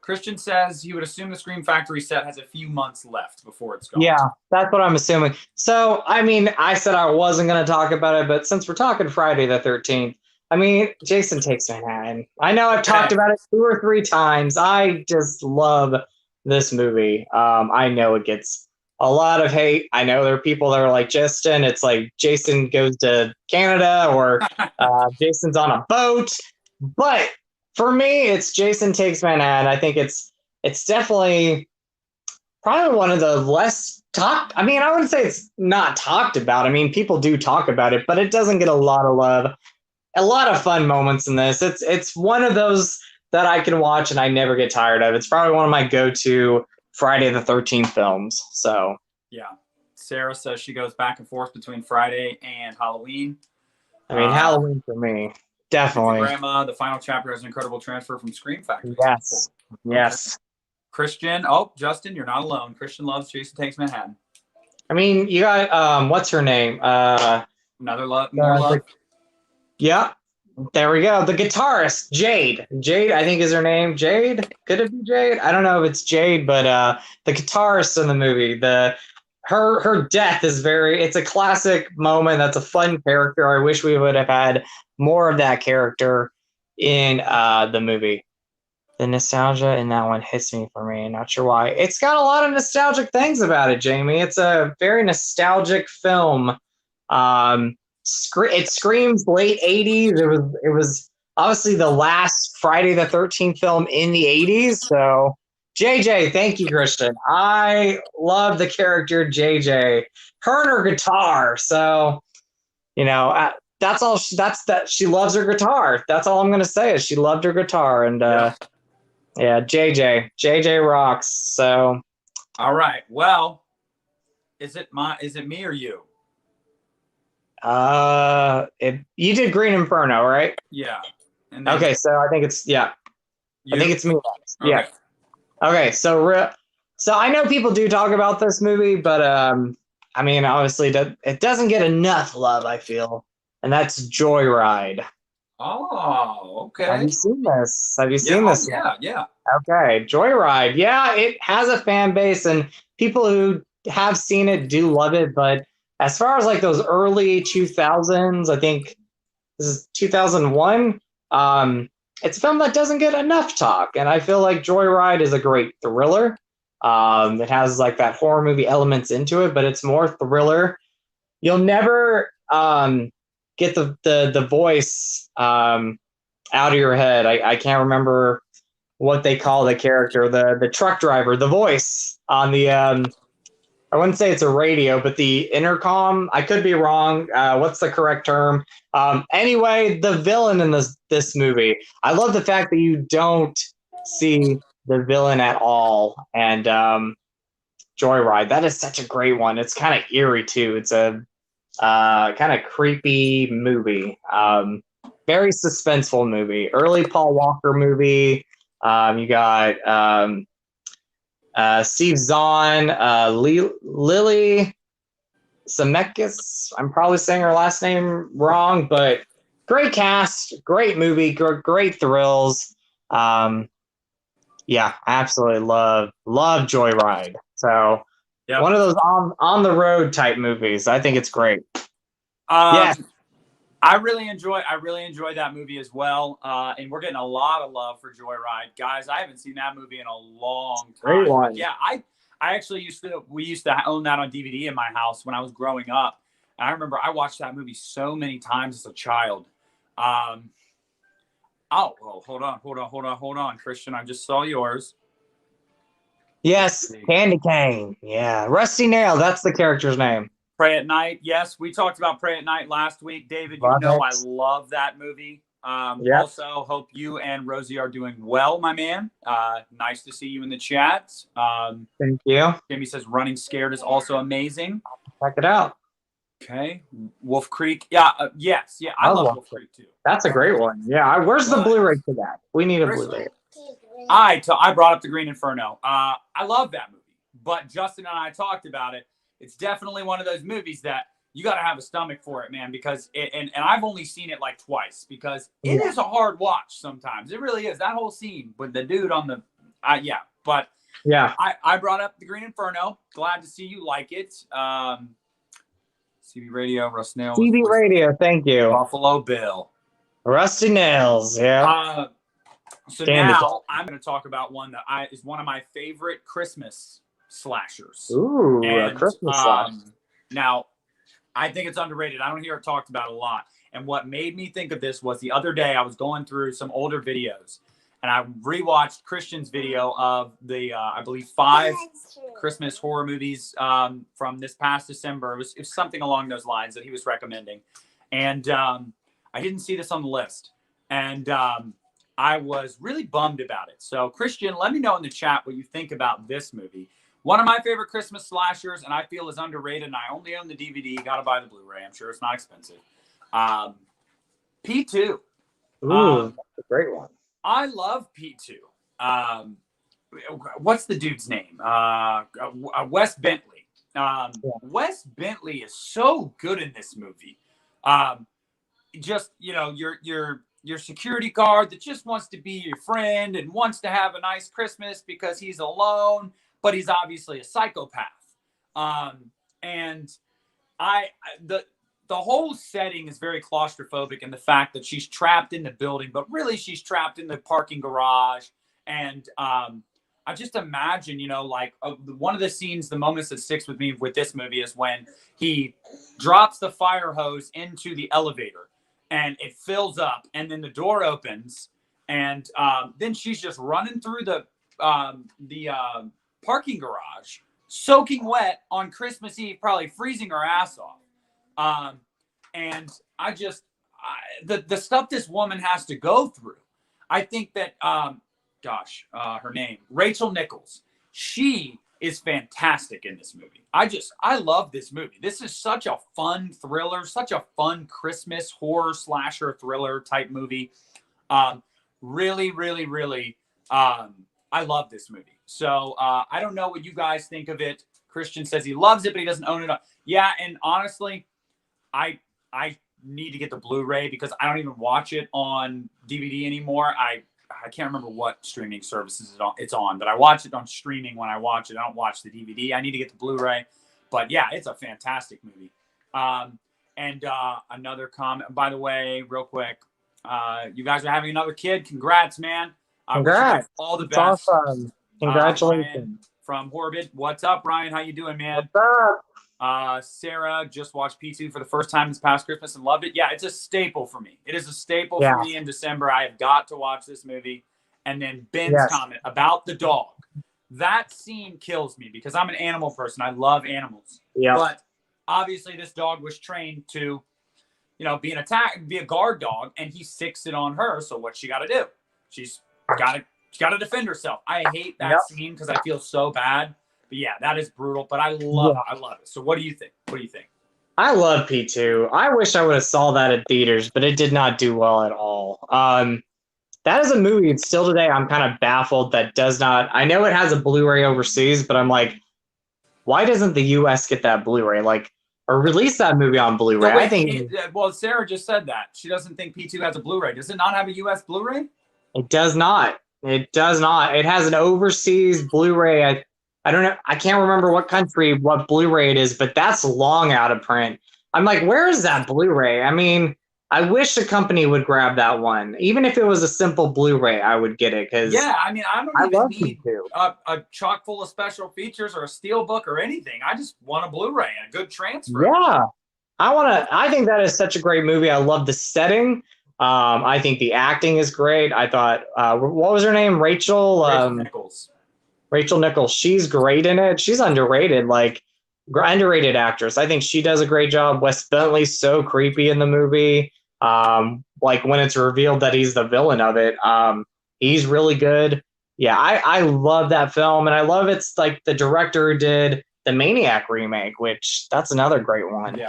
Christian says he would assume the Scream Factory set has a few months left before it's gone. Yeah, that's what I'm assuming. So, I mean, I said I wasn't going to talk about it, but since we're talking Friday the 13th, I mean, Jason Takes Manhattan. I know I've talked about it 2 or 3 times. I just love this movie. I know it gets a lot of hate. I know there are people that are like, Justin, it's like Jason goes to Canada or Jason's on a boat. But for me, it's Jason Takes Manhattan. I think it's definitely probably one of the less talked. I mean, I wouldn't say it's not talked about. I mean, people do talk about it, but it doesn't get a lot of love. A lot of fun moments in this. It's one of those that I can watch and I never get tired of. It's probably one of my go-to Friday the 13th films. So yeah, Sarah says she goes back and forth between Friday and Halloween. I mean, Halloween for me, definitely. Grandma, the final chapter has an incredible transfer from Scream Factory. Yes, yes. Christian, Justin, you're not alone. Christian loves Jason Takes Manhattan. I mean, you got what's her name? More love. Yeah, there we go. The guitarist, Jade. Jade, I think is her name. Jade? Could it be Jade? I don't know if it's Jade, but the guitarist in the movie, her death is it's a classic moment. That's a fun character. I wish we would have had more of that character in the movie. The nostalgia in that one hits me for me. Not sure why. It's got a lot of nostalgic things about it, Jamie. It's a very nostalgic film. It screams late 80s. It was obviously the last Friday the 13th film in the 80s. So JJ, thank you, Christian. I love the character JJ. Her and her guitar. So, you know, that's all. She loves her guitar. That's all I'm gonna say is she loved her guitar. And yeah, JJ rocks. So, all right. Well, is it me or you? You did Green Inferno, right? Yeah. And okay, so I think it's I think it's me. Okay. Yeah. Okay, so I know people do talk about this movie, but I mean, obviously, it doesn't get enough love, I feel, and that's Joyride. Oh, okay. Have you seen this? Have you seen this? Yeah. Okay, Joyride. Yeah, it has a fan base, and people who have seen it do love it, but as far as like those early 2000s, I think this is 2001. It's a film that doesn't get enough talk, and I feel like Joyride is a great thriller. It has like that horror movie elements into it, but it's more thriller. You'll never get the voice out of your head. I can't remember what they call the character, the truck driver, the voice on the I wouldn't say it's a radio, but the intercom. I could be wrong. What's the correct term? Anyway, the villain in this movie. I love the fact that you don't see the villain at all. And Joyride, that is such a great one. It's kind of eerie too. It's a kind of creepy movie. Very suspenseful movie. Early Paul Walker movie. You got Steve Zahn, Lily Zemeckis. I'm probably saying her last name wrong, but great cast, great movie, great thrills. Yeah, absolutely love Joyride. So one of those on the road type movies. I think it's great. Yeah. I really enjoy that movie as well. And we're getting a lot of love for Joyride. Guys, I haven't seen that movie in a long time. Great one. Yeah, I actually we used to own that on DVD in my house when I was growing up. And I remember I watched that movie so many times as a child. Oh, well, hold on, Christian. I just saw yours. Yes, Candy Cane. Yeah, Rusty Nail. That's the character's name. Pray at Night. Yes, we talked about Pray at Night last week. David, you know I love that movie. Also, hope you and Rosie are doing well, my man. Nice to see you in the chat. Thank you. Jimmy says Running Scared is also amazing. Check it out. Okay. Wolf Creek. Yeah, yes. Yeah, I love Wolf Creek too. That's a great one. Yeah, where's the Blu-ray for that? We need a Blu-ray. I brought up The Green Inferno. I love that movie, but Justin and I talked about it. It's definitely one of those movies that you got to have a stomach for it, man, because and I've only seen it like twice because it is a hard watch sometimes. It really is. That whole scene with the dude on the, but I brought up The Green Inferno. Glad to see you like it. CB Radio, Rusty Nails. CB Radio, thank you. Buffalo Bill. Rusty Nails, yeah. So now I'm going to talk about one that is one of my favorite Christmas slashers. Ooh, a Christmas slash. Now, I think it's underrated. I don't hear it talked about a lot. And what made me think of this was the other day I was going through some older videos, and I rewatched Christian's video of the, I believe, 5 Christmas horror movies from this past December. It was something along those lines that he was recommending. And I didn't see this on the list. And I was really bummed about it. So, Christian, let me know in the chat what you think about this movie. One of my favorite Christmas slashers, and I feel is underrated, and I only own the DVD. Got to buy the Blu-ray. I'm sure it's not expensive. P2. Ooh, that's a great one. I love P2. What's the dude's name? Wes Bentley. Wes Bentley is so good in this movie. Just, your security guard that just wants to be your friend and wants to have a nice Christmas because he's alone, but he's obviously a psychopath. And the whole setting is very claustrophobic in the fact that she's trapped in the building, but really she's trapped in the parking garage. And I just imagine, one of the scenes, the moments that sticks with me with this movie is when he drops the fire hose into the elevator and it fills up, and then the door opens, and then she's just running through the parking garage, soaking wet on Christmas Eve, probably freezing her ass off. And the stuff this woman has to go through, I think that, her name, Rachel Nichols, she is fantastic in this movie. I love this movie. This is such a fun thriller, such a fun Christmas horror slasher thriller type movie. Really, really, really, I love this movie. So I don't know what you guys think of it. Christian says he loves it, but he doesn't own it. Yeah, and honestly, I need to get the Blu-ray because I don't even watch it on DVD anymore. I can't remember what streaming services it's on, but I watch it on streaming when I watch it. I don't watch the DVD. I need to get the Blu-ray. But yeah, it's a fantastic movie. And another comment, by the way, real quick, you guys are having another kid. Congrats, man. I wish you guys all the best. Awesome. Congratulations. Ryan from Horbit. What's up, Ryan? How you doing, man? What's up? Sarah just watched P2 for the first time this past Christmas and loved it. Yeah, it's a staple for me. It is a staple for me in December. I have got to watch this movie. And then Ben's comment about the dog. That scene kills me because I'm an animal person. I love animals. Yeah. But obviously this dog was trained to, be a guard dog, and he sicks it on her. So what's she got to do? She's got to defend herself. I hate that scene because I feel so bad. But yeah, that is brutal. But I love it. So what do you think? I love P2. I wish I would have saw that at theaters, but it did not do well at all. That is a movie, and still today I'm kind of baffled that does not. I know it has a Blu-ray overseas, but I'm like, why doesn't the U.S. get that Blu-ray? Or release that movie on Blu-ray? No, wait, well, Sarah just said that she doesn't think P2 has a Blu-ray. Does it not have a U.S. Blu-ray? It does not. It does not. It has an overseas Blu-ray. I don't know. I can't remember what Blu-ray it is, but that's long out of print. I'm like, where is that Blu-ray? I mean, I wish a company would grab that one. Even if it was a simple Blu-ray, I would get it. I don't even need a chock full of special features or a steelbook or anything. I just want a Blu-ray and a good transfer. Yeah. I think that is such a great movie. I love the setting. I think the acting is great. I thought, what was her name? Rachel Nichols. Rachel Nichols. She's great in it. She's underrated, underrated actress. I think she does a great job. Wes Bentley's so creepy in the movie. When it's revealed that he's the villain of it, he's really good. Yeah, I love that film, and I love it's the director who did the Maniac remake, which that's another great one.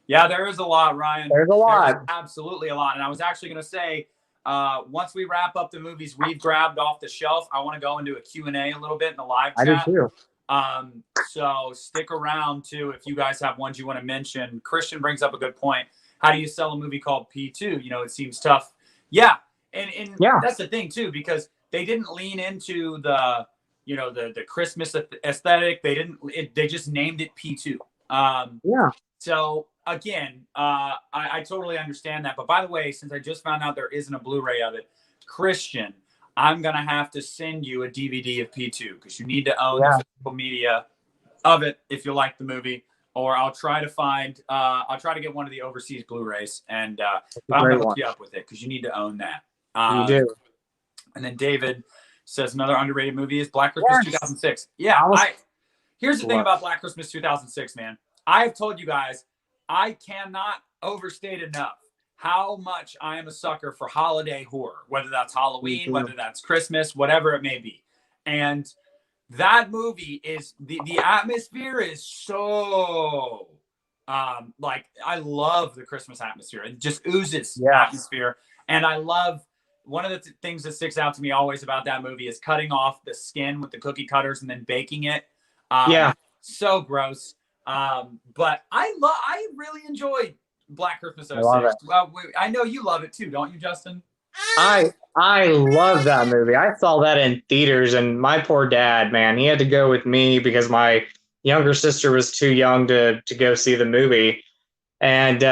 Yeah, there is a lot, Ryan. There's a lot. Absolutely a lot. And I was actually going to say, once we wrap up the movies we've grabbed off the shelf, I want to go into a Q&A a little bit in the live chat. I do too. So stick around too if you guys have ones you want to mention. Christian brings up a good point. How do you sell a movie called P2? It seems tough. Yeah, and that's the thing too, because they didn't lean into the Christmas aesthetic. They just named it P2. So again, I totally understand that. But by the way, since I just found out there isn't a Blu-ray of it, Christian, I'm going to have to send you a DVD of P2 because you need to own the physical media of it if you like the movie. Or I'll try to get one of the overseas Blu-rays, and but I'm going to hook you up with it because you need to own that. You do. And then David says another underrated movie is Black Christmas 2006. Yeah, here's the thing about Black Christmas 2006, man. I have told you guys, I cannot overstate enough how much I am a sucker for holiday horror, whether that's Halloween, whether that's Christmas, whatever it may be. And that movie is the atmosphere is so I love the Christmas atmosphere. It just oozes atmosphere. And I love one of the things that sticks out to me always about that movie is cutting off the skin with the cookie cutters and then baking it. So gross. But I really enjoyed Black Christmas 06. I know you love it too, don't you, Justin? I love that movie. I saw that in theaters, and my poor dad, man, he had to go with me because my younger sister was too young to go see the movie. And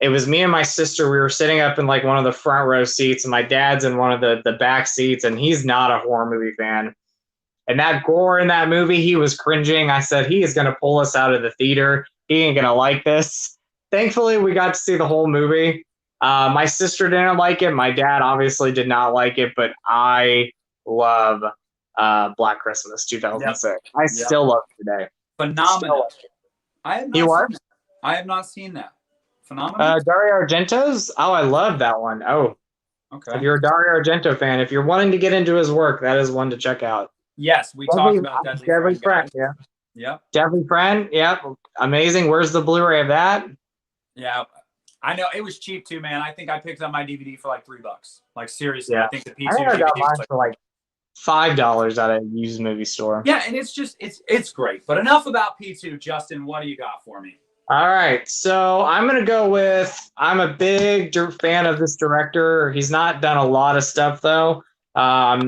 it was me and my sister. We were sitting up in one of the front row seats, and my dad's in one of the back seats, and he's not a horror movie fan. And that gore in that movie, he was cringing. I said, he is going to pull us out of the theater. He ain't going to like this. Thankfully, we got to see the whole movie. My sister didn't like it. My dad obviously did not like it, but I love Black Christmas 2006. I still love it today. Phenomenal. I have not seen that. Phenomenal. Dario Argento's? Oh, I love that one. Oh, okay. If you're a Dario Argento fan, if you're wanting to get into his work, that is one to check out. Yes, we talked about that. Deadly Friend, yeah. Deadly Friend, yeah. Amazing. Where's the Blu-ray of that? Yeah. I know it was cheap too, man. I think I picked up my DVD for $3. Seriously, I think the P2 DVD got mine for $5 at a used movie store. Yeah, and it's great. But enough about P2, Justin. What do you got for me? All right, so I'm gonna go with. I'm a big fan of this director. He's not done a lot of stuff though.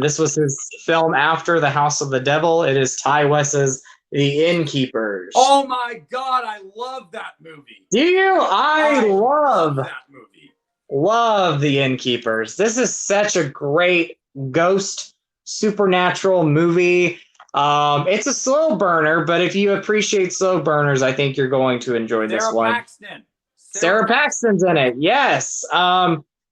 This was his film after The House of the Devil. It is Ty West's The Innkeepers. Oh my God, I love that movie. Do you? I love that movie. Love The Innkeepers. This is such a great ghost supernatural movie. It's a slow burner, but if you appreciate slow burners, I think you're going to enjoy this one. Paxton. Sarah Paxton's in it. Yes.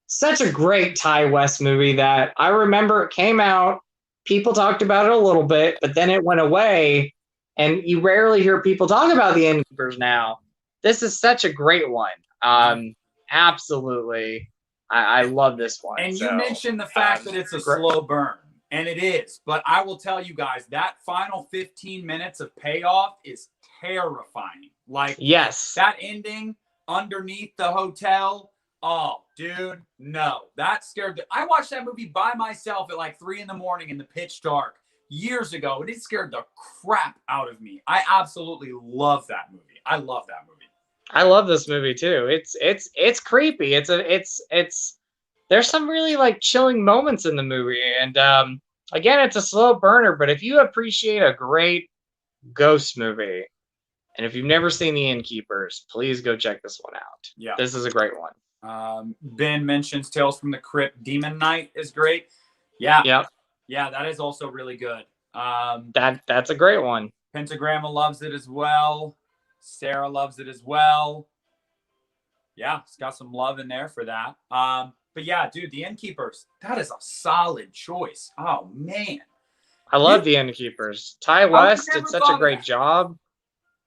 Such a great Ty West movie that I remember it came out. People talked about it a little bit, but then it went away, and you rarely hear people talk about The Innkeepers now. This is such a great one. Absolutely. I love this one. And you mentioned the fact that it's a slow burn, and it is. But I will tell you guys, that final 15 minutes of payoff is terrifying. Like, yes, that ending underneath the hotel. Oh, dude, no. That scared I watched that movie by myself at like 3 a.m. in the pitch dark years ago, and it scared the crap out of me. I absolutely love that movie. I love that movie. I love this movie too. It's creepy. It's there's some really like chilling moments in the movie, and again, it's a slow burner. But if you appreciate a great ghost movie, and if you've never seen The Innkeepers, please go check this one out. Yeah, this is a great one. Ben mentions Tales from the Crypt. Demon Knight is great. Yeah, yep, yeah, that is also really good. That's a great one. Pentagramma loves it as well. Sarah loves it as well. Yeah, it's got some love in there for that. But yeah, dude, The Innkeepers, that is a solid choice. Oh, man. I love The Innkeepers. Ty West did such a great job.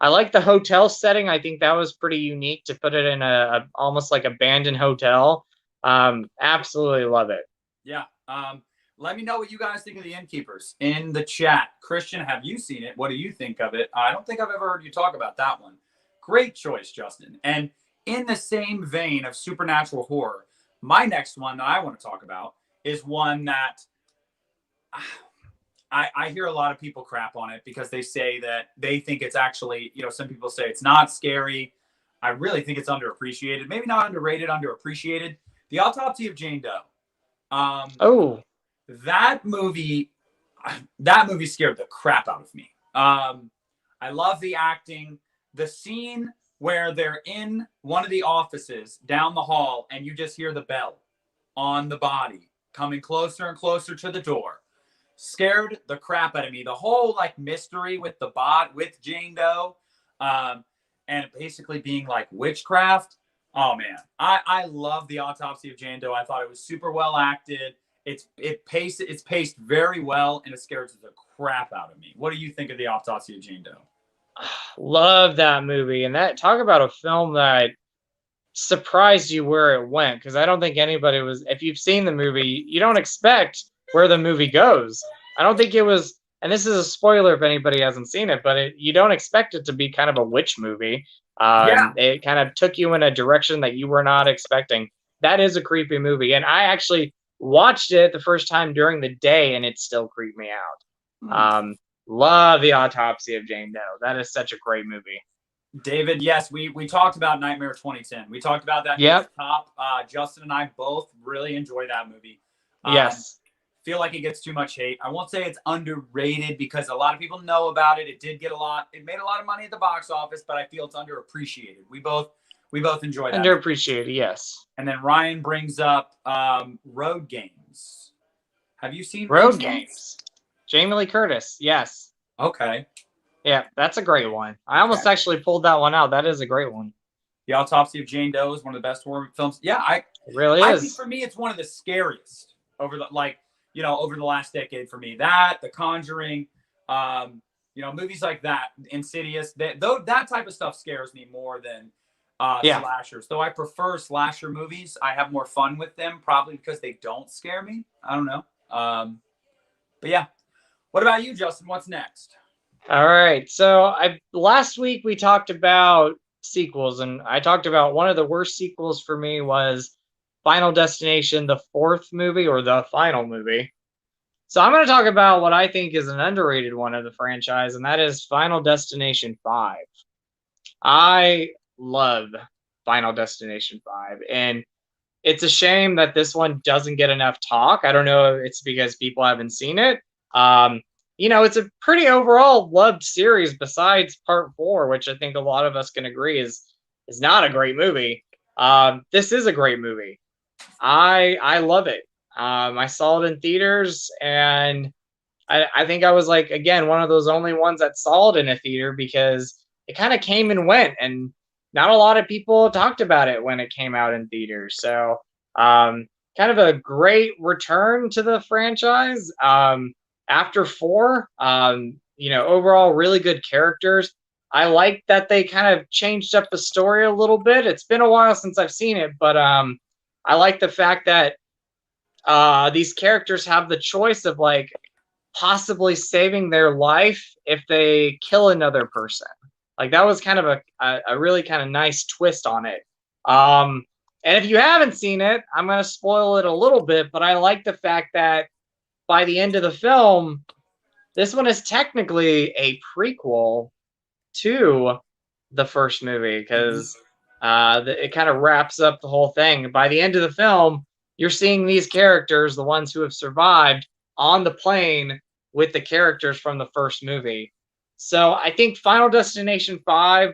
I like the hotel setting. I think that was pretty unique to put it in a almost like abandoned hotel. Absolutely love it. Yeah. Let me know what you guys think of The Innkeepers in the chat. Christian, have you seen it? What do you think of it? I don't think I've ever heard you talk about that one. Great choice, Justin. And in the same vein of supernatural horror, my next one that I want to talk about is one that I hear a lot of people crap on it because they say that they think it's actually, some people say it's not scary. I really think it's underappreciated. Maybe not underrated, underappreciated. The Autopsy of Jane Doe. That movie scared the crap out of me. I love the acting. The scene where they're in one of the offices down the hall and you just hear the bell on the body coming closer and closer to the door scared the crap out of me. The whole like mystery with the with Jane Doe and basically being like witchcraft. Oh man, I love The Autopsy of Jane Doe. I thought it was super well acted. It's paced very well, and it scares the crap out of me. What do you think of The Autopsy of Jane Doe? Love that movie, and that talk about a film that surprised you where it went, because I don't think anybody was. If you've seen the movie, you don't expect where the movie goes. I don't think it was, and this is a spoiler if anybody hasn't seen it, but you don't expect it to be kind of a witch movie. It kind of took you in a direction that you were not expecting. That is a creepy movie, and I actually watched it the first time during the day, and it still creeped me out. Love The Autopsy of Jane Doe. That is such a great movie. David, yes, we talked about Nightmare 2010. We talked about that. Yep. Top. Justin and I both really enjoy that movie. Yes. Feel like it gets too much hate. I won't say it's underrated because a lot of people know about it. It did get it made a lot of money at the box office, but I feel it's underappreciated. We both enjoy that. Underappreciated, yes. And then Ryan brings up Road Games. Have you seen Road Games? Jamie Lee Curtis, yes. Okay. Yeah, that's a great one. I almost actually pulled that one out. That is a great one. The Autopsy of Jane Doe is one of the best horror films. Yeah, it really is. I think for me, it's one of the scariest over the last decade for me. That, The Conjuring, movies like that, Insidious, that type of stuff scares me more than slashers. Though I prefer slasher movies. I have more fun with them, probably because they don't scare me. I don't know. But yeah. What about you, Justin? What's next? All right. So last week we talked about sequels, and I talked about one of the worst sequels for me was Final Destination, the fourth movie, or the final movie. So I'm going to talk about what I think is an underrated one of the franchise, and that is Final Destination 5. I love Final Destination 5, and it's a shame that this one doesn't get enough talk. I don't know if it's because people haven't seen it. it's a pretty overall loved series besides part 4, which I think a lot of us can agree is not a great movie. This is a great movie. I love it. I saw it in theaters, and I think I was like, again, one of those only ones that saw it in a theater because it kind of came and went, and not a lot of people talked about it when it came out in theaters. So, kind of a great return to the franchise. After 4, overall really good characters. I like that they kind of changed up the story a little bit. It's been a while since I've seen it, but I like the fact that these characters have the choice of like possibly saving their life if they kill another person. Like that was kind of a really kind of nice twist on it. And if you haven't seen it, I'm going to spoil it a little bit, but I like the fact that by the end of the film, this one is technically a prequel to the first movie because it kind of wraps up the whole thing. By the end of the film, you're seeing these characters, the ones who have survived, on the plane with the characters from the first movie. So I think Final Destination 5,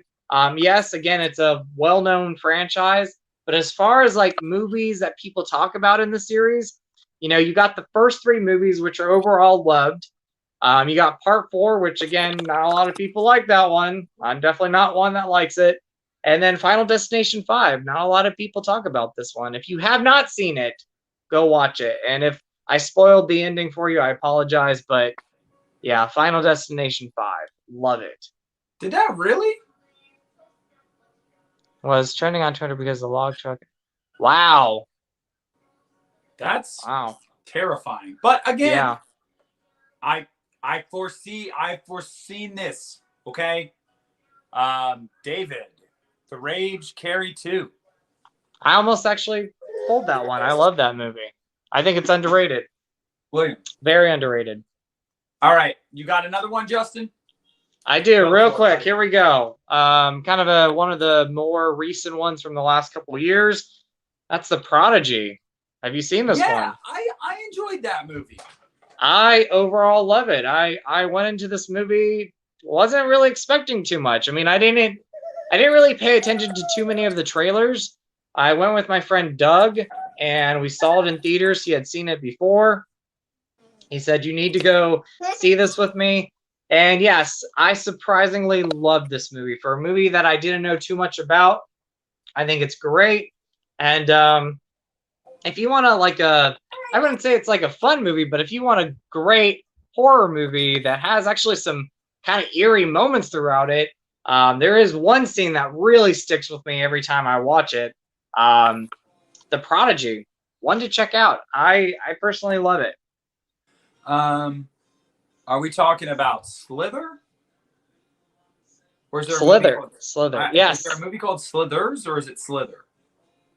yes, again, it's a well-known franchise, but as far as like movies that people talk about in the series, you got the first 3 movies, which are overall loved. You got part 4, which again, not a lot of people like that one. I'm definitely not one that likes it. And then Final Destination 5, not a lot of people talk about this one. If you have not seen it, go watch it. And if I spoiled the ending for you, I apologize. But yeah, Final Destination 5, love it. Did that really? Was trending on Twitter because the log truck. Wow. That's terrifying. But again, yeah. I've foreseen this. Okay. David, The Rage, Carrie 2. I almost actually pulled that one. I love that movie. I think it's underrated. William. Very underrated. All right. You got another one, Justin? I do. Real quick. Here we go. Kind of one of the more recent ones from the last couple of years. That's The Prodigy. Have you seen this one? Yeah, I enjoyed that movie. I overall love it. I went into this movie, wasn't really expecting too much. I mean, I didn't really pay attention to too many of the trailers. I went with my friend Doug, and we saw it in theaters. He had seen it before. He said, "You need to go see this with me." And yes, I surprisingly loved this movie. For a movie that I didn't know too much about, I think it's great. And if you want to I wouldn't say it's like a fun movie, but if you want a great horror movie that has actually some kind of eerie moments throughout it, there is one scene that really sticks with me every time I watch it. The Prodigy, one to check out. I personally love it. Are we talking about Slither? Or is there Slither? Slither. Yes. Is there a movie called Slithers, or is it Slither?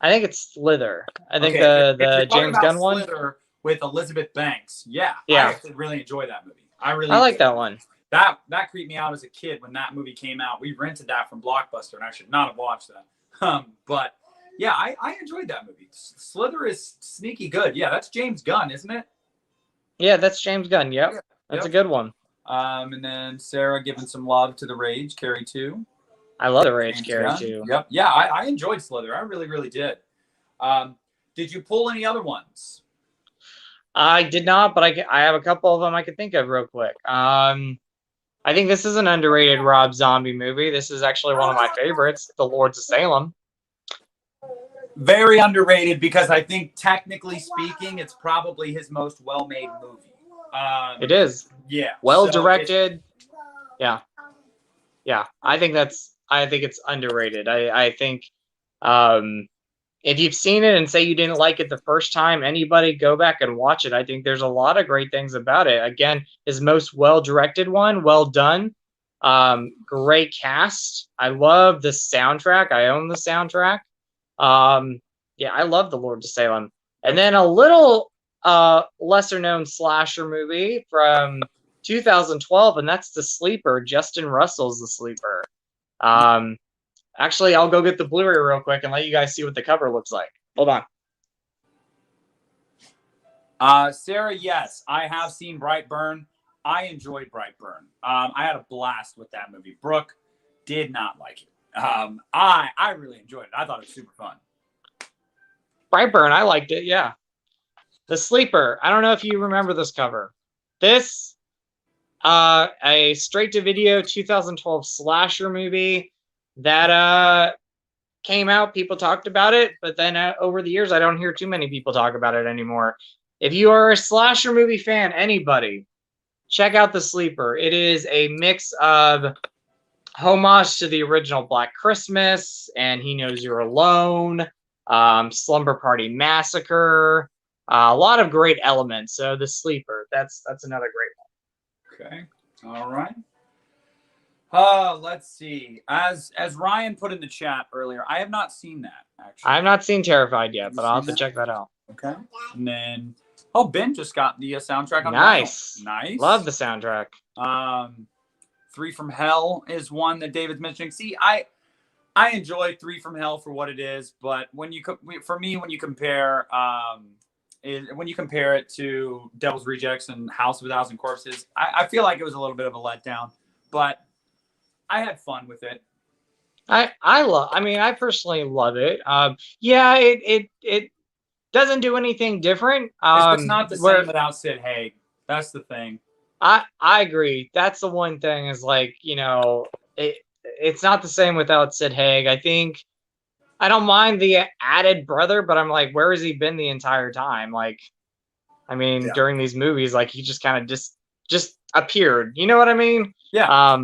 I think it's Slither. I think the James Gunn one. Slither with Elizabeth Banks. Yeah. I actually really enjoy that movie. I like that one. That creeped me out as a kid when that movie came out. We rented that from Blockbuster, and I should not have watched that. But yeah, I enjoyed that movie. Slither is sneaky good. Yeah, that's James Gunn, isn't it? Yeah, that's James Gunn. Yep. Yeah. That's a good one. And then Sarah giving some love to The Rage, Carrie 2. I love The Rage, Carrie 2. Yep. Yeah, I enjoyed Slither. I really, really did. Did you pull any other ones? I did not, but I have a couple of them I could think of real quick. I think this is an underrated Rob Zombie movie. This is actually one of my favorites, The Lords of Salem. Very underrated because I think technically speaking, it's probably his most well-made movie. It is. Yeah. Well directed. Yeah. Yeah. I think it's underrated. I think if you've seen it and say you didn't like it the first time, anybody go back and watch it. I think there's a lot of great things about it. Again, his most well-directed one, well done. Great cast. I love the soundtrack. I own the soundtrack. Yeah, I love The Lords of Salem. And then a little lesser known slasher movie from 2012, and that's The Sleeper. Justin Russell's The Sleeper. Actually, I'll go get the Blu-ray real quick and let you guys see what the cover looks like. Hold on. Sarah, yes, I have seen Brightburn. I enjoyed Brightburn. I had a blast with that movie. Brooke did not like it. I really enjoyed it. I thought it was super fun. Brightburn, I liked it. Yeah. The Sleeper. I don't know if you remember this cover. This, a straight-to-video 2012 slasher movie that came out. People talked about it, but then over the years, I don't hear too many people talk about it anymore. If you are a slasher movie fan, anybody, check out The Sleeper. It is a mix of homage to the original Black Christmas and He Knows You're Alone, Slumber Party Massacre, a lot of great elements. So The Sleeper, that's another great one. Okay, all right. Let's see. As Ryan put in the chat earlier, I have not seen that, actually. I have not seen Terrified yet, but I'll have to check that out. Okay. And then, Ben just got the soundtrack on Nice. Vinyl. Nice. Love the soundtrack. Three from Hell is one that David's mentioning. See, I enjoy Three from Hell for what it is, but when you compare it to Devil's Rejects and House of a Thousand Corpses, I feel like it was a little bit of a letdown, but I had fun with it. I personally love it. Yeah, it doesn't do anything different. It's not the same without Sid Haig. That's the thing. I agree. That's the one thing is like, it's not the same without Sid Haig. I think I don't mind the added brother, but I'm like, where has he been the entire time? Like, during these movies, like he just kind of just appeared. You know what I mean? Yeah.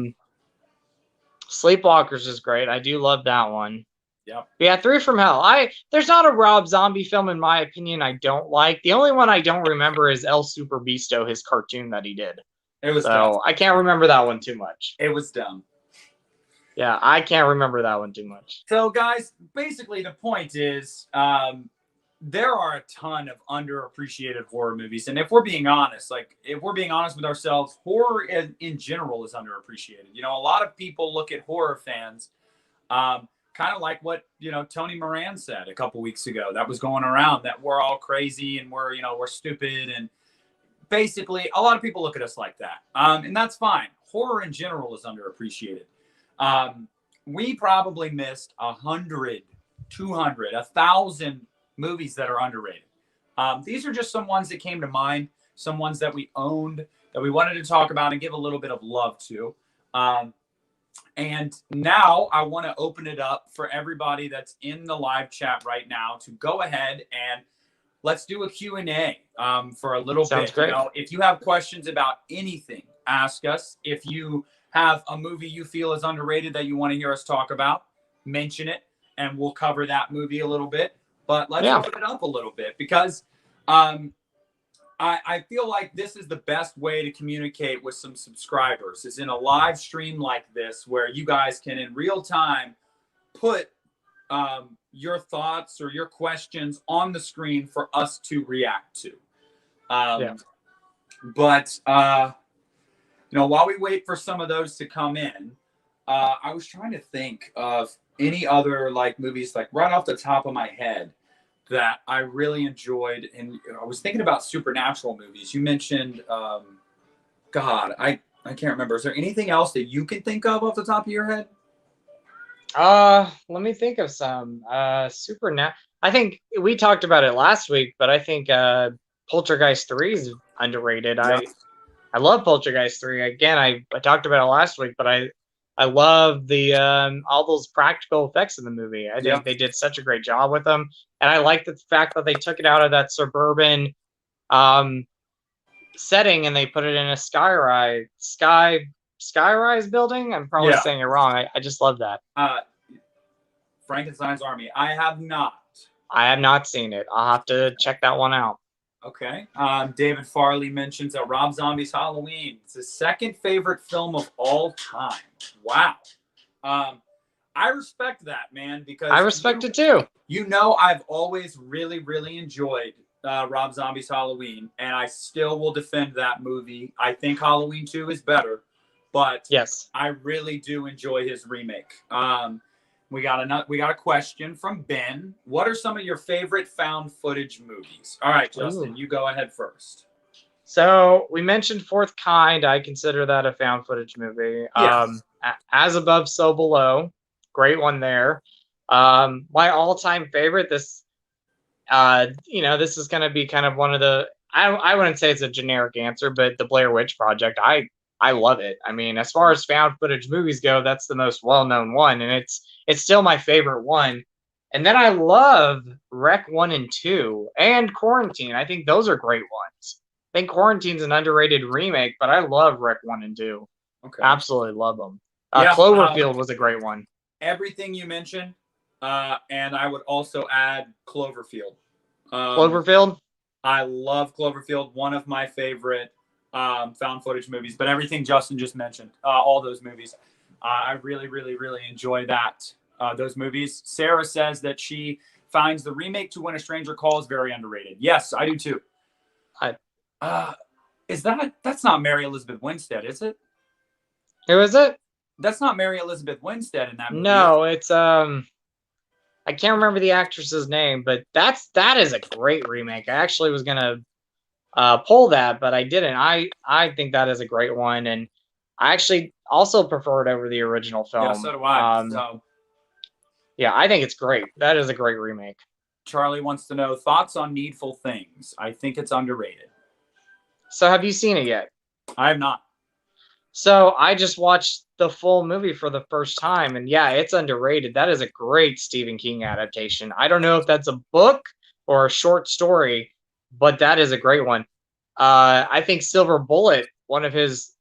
Sleepwalkers is great. I do love that one. Yep. Yeah, Three from Hell. There's not a Rob Zombie film in my opinion I don't like. The only one I don't remember is El Super Beasto, his cartoon that he did. It was dumb. I can't remember that one too much. It was dumb. Yeah, I can't remember that one too much. So guys, basically the point is there are a ton of underappreciated horror movies, and if we're being honest with ourselves, horror in general is underappreciated. A lot of people look at horror fans kind of like what Tony Moran said a couple weeks ago that was going around, that we're all crazy and we're stupid, and basically a lot of people look at us like that, and that's fine. Horror in general is underappreciated. We probably missed 100, 200, 1,000 movies that are underrated. These are just some ones that came to mind, some ones that we owned, that we wanted to talk about and give a little bit of love to. And now I want to open it up for everybody that's in the live chat right now to go ahead and let's do a Q&A for a little Sounds bit. Great. If you have questions about anything, ask us. If you have a movie you feel is underrated that you want to hear us talk about, mention it, and we'll cover that movie a little bit. But let's open it up a little bit because I feel like this is the best way to communicate with some subscribers, is in a live stream like this where you guys can in real time put your thoughts or your questions on the screen for us to react to. But while we wait for some of those to come in, I was trying to think of any other movies right off the top of my head that I really enjoyed. And I was thinking about supernatural movies. You mentioned, I can't remember. Is there anything else that you can think of off the top of your head? Let me think of some. Supernatural. I think we talked about it last week, but I think Poltergeist 3 is underrated. Yeah. I love Poltergeist 3. Again, I talked about it last week, but I love the all those practical effects in the movie. I think they did such a great job with them, and I like the fact that they took it out of that suburban setting and they put it in a skyrise building. I'm probably saying it wrong. I just love that. Frankenstein's Army. I have not seen it. I'll have to check that one out. Okay. David Farley mentions that Rob Zombie's Halloween. It's his second favorite film of all time. Wow. I respect that, man, because I respect it too. I've always really, really enjoyed Rob Zombie's Halloween, and I still will defend that movie. I think Halloween 2 is better, but yes, I really do enjoy his remake. We got a question from Ben. What are some of your favorite found footage movies? All right, Justin, you go ahead first. So we mentioned Fourth Kind. I consider that a found footage movie. Yes. As Above, So Below. Great one there. My all-time favorite. This is going to be kind of one of the. I wouldn't say it's a generic answer, but the Blair Witch Project. I love it. I mean, as far as found footage movies go, that's the most well-known one, and it's still my favorite one. And then I love Rec 1 and 2 and Quarantine. I think those are great ones. I think Quarantine's an underrated remake, but I love Rec 1 and 2. Okay. Absolutely love them. Yeah, Cloverfield was a great one. Everything you mentioned, and I would also add Cloverfield. Cloverfield? I love Cloverfield, one of my favorite found footage movies, but everything Justin just mentioned, all those movies, I really, really, really enjoy those movies. Sarah says that she finds the remake to When a Stranger Calls very underrated. Yes, I do too. That's not Mary Elizabeth Winstead, is it? Who is it? That's not Mary Elizabeth Winstead in that movie. No, it's I can't remember the actress's name, but that is a great remake. I actually was gonna pull that, but I didn't. I think that is a great one, and I actually also prefer it over the original film. Yeah, so do I. Yeah, I think it's great. That is a great remake. Charlie wants to know thoughts on Needful Things. I think it's underrated. So have you seen it yet? I have not. So I just watched the full movie for the first time, and yeah, it's underrated. That is a great Stephen King adaptation. I don't know if that's a book or a short story, but that is a great one. I think Silver Bullet, one of his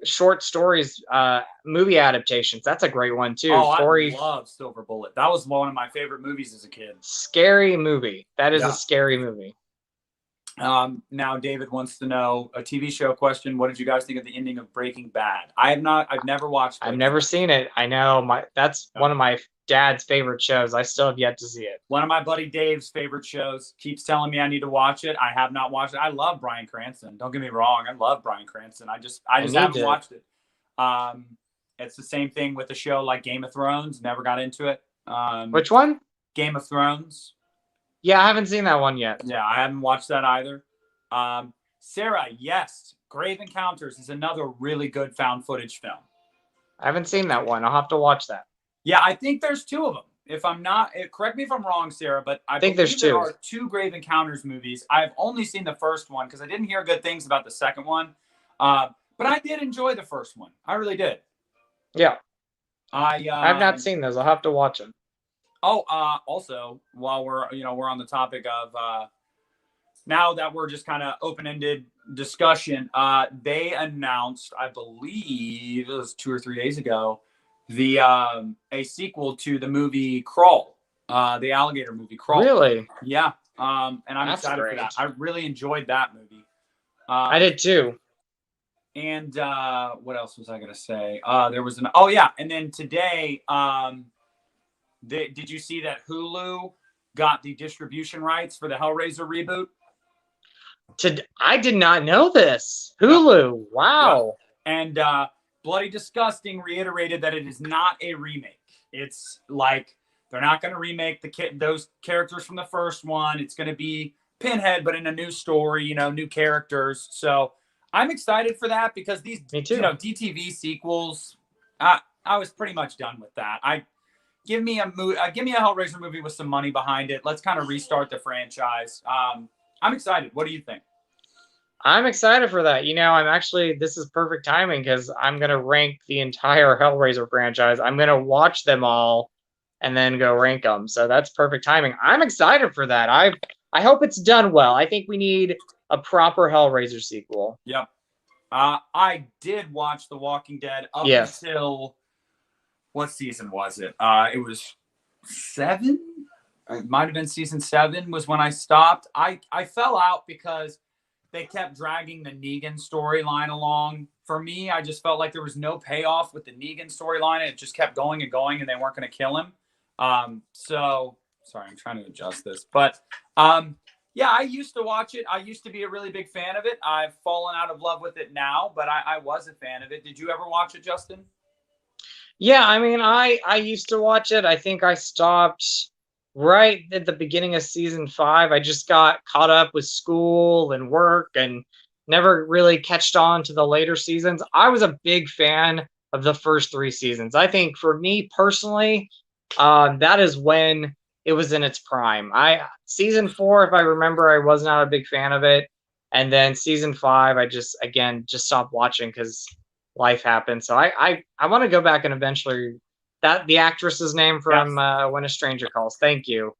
short stories, movie adaptations, that's a great one too. Oh, I love Silver Bullet. That was one of my favorite movies as a kid. Scary movie. That is a scary movie. Now David wants to know a TV show question. What did you guys think of the ending of Breaking Bad? I've never watched it. I've never seen it. I know that's one of my dad's favorite shows. I still have yet to see it. One of my buddy Dave's favorite shows. Keeps telling me I need to watch it. I have not watched it. I love Bryan Cranston. Don't get me wrong. I love Bryan Cranston. I just haven't watched it. It's the same thing with a show like Game of Thrones. Never got into it. Which one? Game of Thrones. Yeah, I haven't seen that one yet. Yeah, I haven't watched that either. Sarah, yes, Grave Encounters is another really good found footage film. I haven't seen that one. I'll have to watch that. Yeah, I think there's two of them. If I'm not, correct me if I'm wrong, Sarah, but I think there are two Grave Encounters movies. I've only seen the first one because I didn't hear good things about the second one. But I did enjoy the first one. I really did. Yeah. I've not seen those. I'll have to watch them. Oh, also, while we're on the topic of now that we're just kind of open-ended discussion, they announced, I believe it was 2 or 3 days ago, a sequel to the movie Crawl, the alligator movie Crawl. Really? Yeah. And I'm excited for that. I really enjoyed that movie. I did too. And what else was I gonna say? There was and then today, did you see that Hulu got the distribution rights for the Hellraiser reboot? I did not know this. Hulu. Wow. Yeah. And Bloody Disgusting reiterated that it is not a remake. It's like they're not going to remake those characters from the first one. It's going to be Pinhead, but in a new story, new characters. So I'm excited for that because these, DTV sequels, I was pretty much done with that. Give me a Hellraiser movie with some money behind it. Let's kind of restart the franchise. I'm excited. What do you think? I'm excited for that. This is perfect timing because I'm going to rank the entire Hellraiser franchise. I'm going to watch them all and then go rank them. So that's perfect timing. I'm excited for that. I hope it's done well. I think we need a proper Hellraiser sequel. Yep. I did watch The Walking Dead up until, what season was it? It was 7. It might have been season 7 was when I stopped. I fell out because they kept dragging the Negan storyline along. For me, I just felt like there was no payoff with the Negan storyline. It just kept going and going, and they weren't going to kill him. So, sorry, I'm trying to adjust this. But, yeah, I used to watch it. I used to be a really big fan of it. I've fallen out of love with it now, but I was a fan of it. Did you ever watch it, Justin? Yeah, I mean, I used to watch it. I think I stopped right at the beginning of season 5. I just got caught up with school and work and never really catched on to the later seasons. I was a big fan of the first 3 seasons. I think for me personally, that is when it was in its prime. Season 4, if I remember, I was not a big fan of it, and then season 5, I just again just stopped watching because life happened. So I want to go back and eventually that the actress's name from Yes. When a Stranger Calls. Thank you.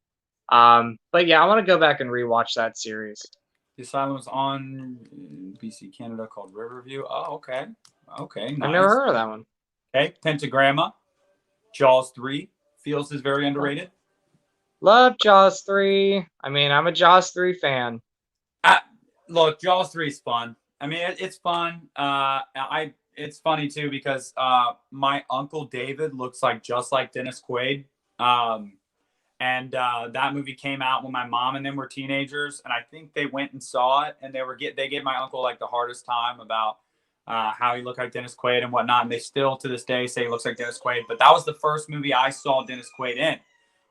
But yeah, I want to go back and rewatch that series. The Asylum was on BC, Canada, called Riverview. Oh, okay. Okay, I've never nice. heard of that one. Okay, Pentagramma, Jaws 3 feels is very underrated. Love Jaws 3. I mean, I'm a Jaws 3 fan. Look, Jaws 3 is fun. I mean, it's fun. It's funny too because my uncle David looks just like Dennis Quaid. And that movie came out when my mom and them were teenagers, and I think they went and saw it, and they gave my uncle the hardest time about how he looked like Dennis Quaid and whatnot, and they still to this day say he looks like Dennis Quaid. But that was the first movie I saw Dennis Quaid in,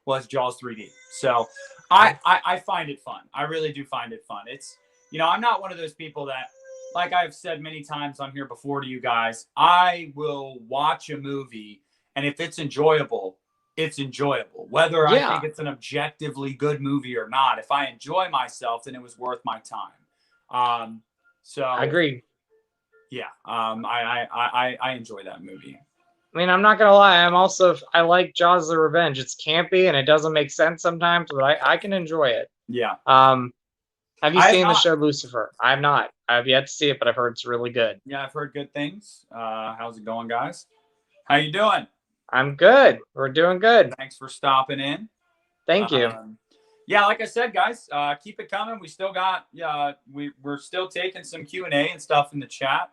was Jaws 3D. So I find it fun. I really do find it fun. It's I'm not one of those people that, like I've said many times on here before to you guys, I will watch a movie, and if it's enjoyable, it's enjoyable. Whether I think it's an objectively good movie or not, if I enjoy myself, then it was worth my time. So I agree. Yeah, I enjoy that movie. I mean, I'm not gonna lie. I like Jaws: The Revenge. It's campy and it doesn't make sense sometimes, but I can enjoy it. Yeah. Have you seen the show Lucifer? I've not. I've yet to see it, but I've heard it's really good. Yeah, I've heard good things. How's it going, guys? How you doing? I'm good. We're doing good. Thanks for stopping in. Thank you. Yeah, like I said, guys, keep it coming. We still got we're still taking some Q&A and stuff in the chat.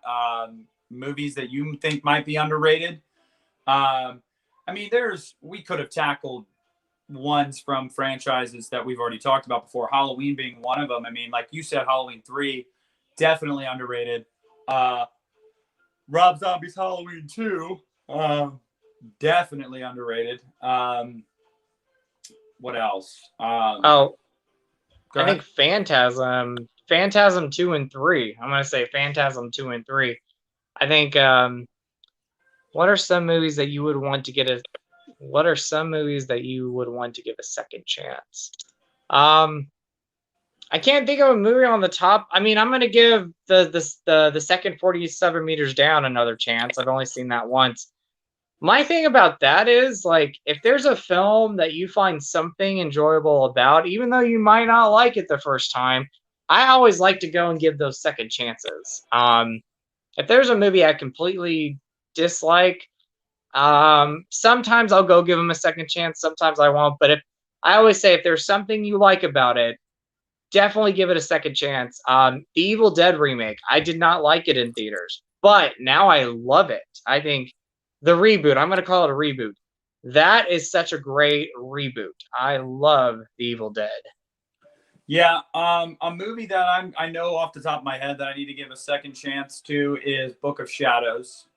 Movies that you think might be underrated. I mean, we could have tackled ones from franchises that we've already talked about before, Halloween being one of them. I mean, like you said, Halloween 3, definitely underrated. Rob Zombie's Halloween 2, definitely underrated. What else? I think Phantasm 2 and 3. I'm going to say Phantasm 2 and 3. I think, what are some movies that you would want to give a second chance? I can't think of a movie on the top. I mean, I'm going to give the second 47 Meters Down another chance. I've only seen that once. My thing about that is, if there's a film that you find something enjoyable about, even though you might not like it the first time, I always like to go and give those second chances. If there's a movie I completely dislike, sometimes I'll go give them a second chance, sometimes I won't. But I always say, if there's something you like about it, definitely give it a second chance. The Evil Dead remake, I did not like it in theaters, but now I love it. I think the reboot, I'm going to call it a reboot. That is such a great reboot. I love The Evil Dead. Yeah, a movie that I know off the top of my head that I need to give a second chance to is Book of Shadows.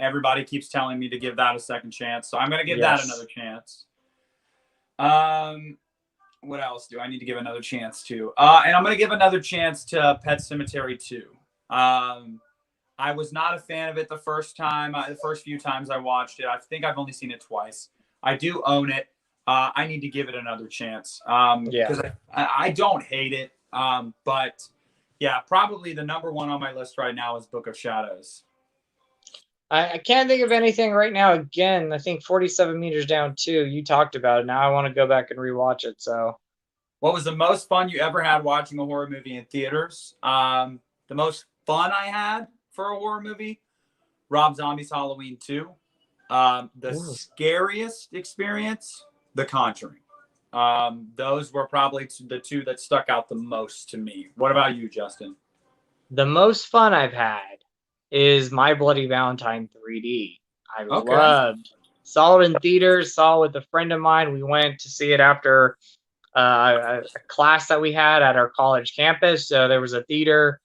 Everybody keeps telling me to give that a second chance, so I'm going to give that another chance. What else do I need to give another chance to? And I'm going to give another chance to Pet Sematary 2. I was not a fan of it the first time. The first few times I watched it, I think I've only seen it twice. I do own it. I need to give it another chance because I don't hate it. But yeah, probably the number one on my list right now is Book of Shadows. I can't think of anything right now. Again, I think 47 Meters Down 2, you talked about it. Now I want to go back and rewatch it. So, what was the most fun you ever had watching a horror movie in theaters? The most fun I had for a horror movie, Rob Zombie's Halloween 2. The scariest experience, The Conjuring. Those were probably the two that stuck out the most to me. What about you, Justin? The most fun I've had is My Bloody Valentine 3D. I loved. Saw it in theaters, saw it with a friend of mine. We went to see it after a class that we had at our college campus. So there was a theater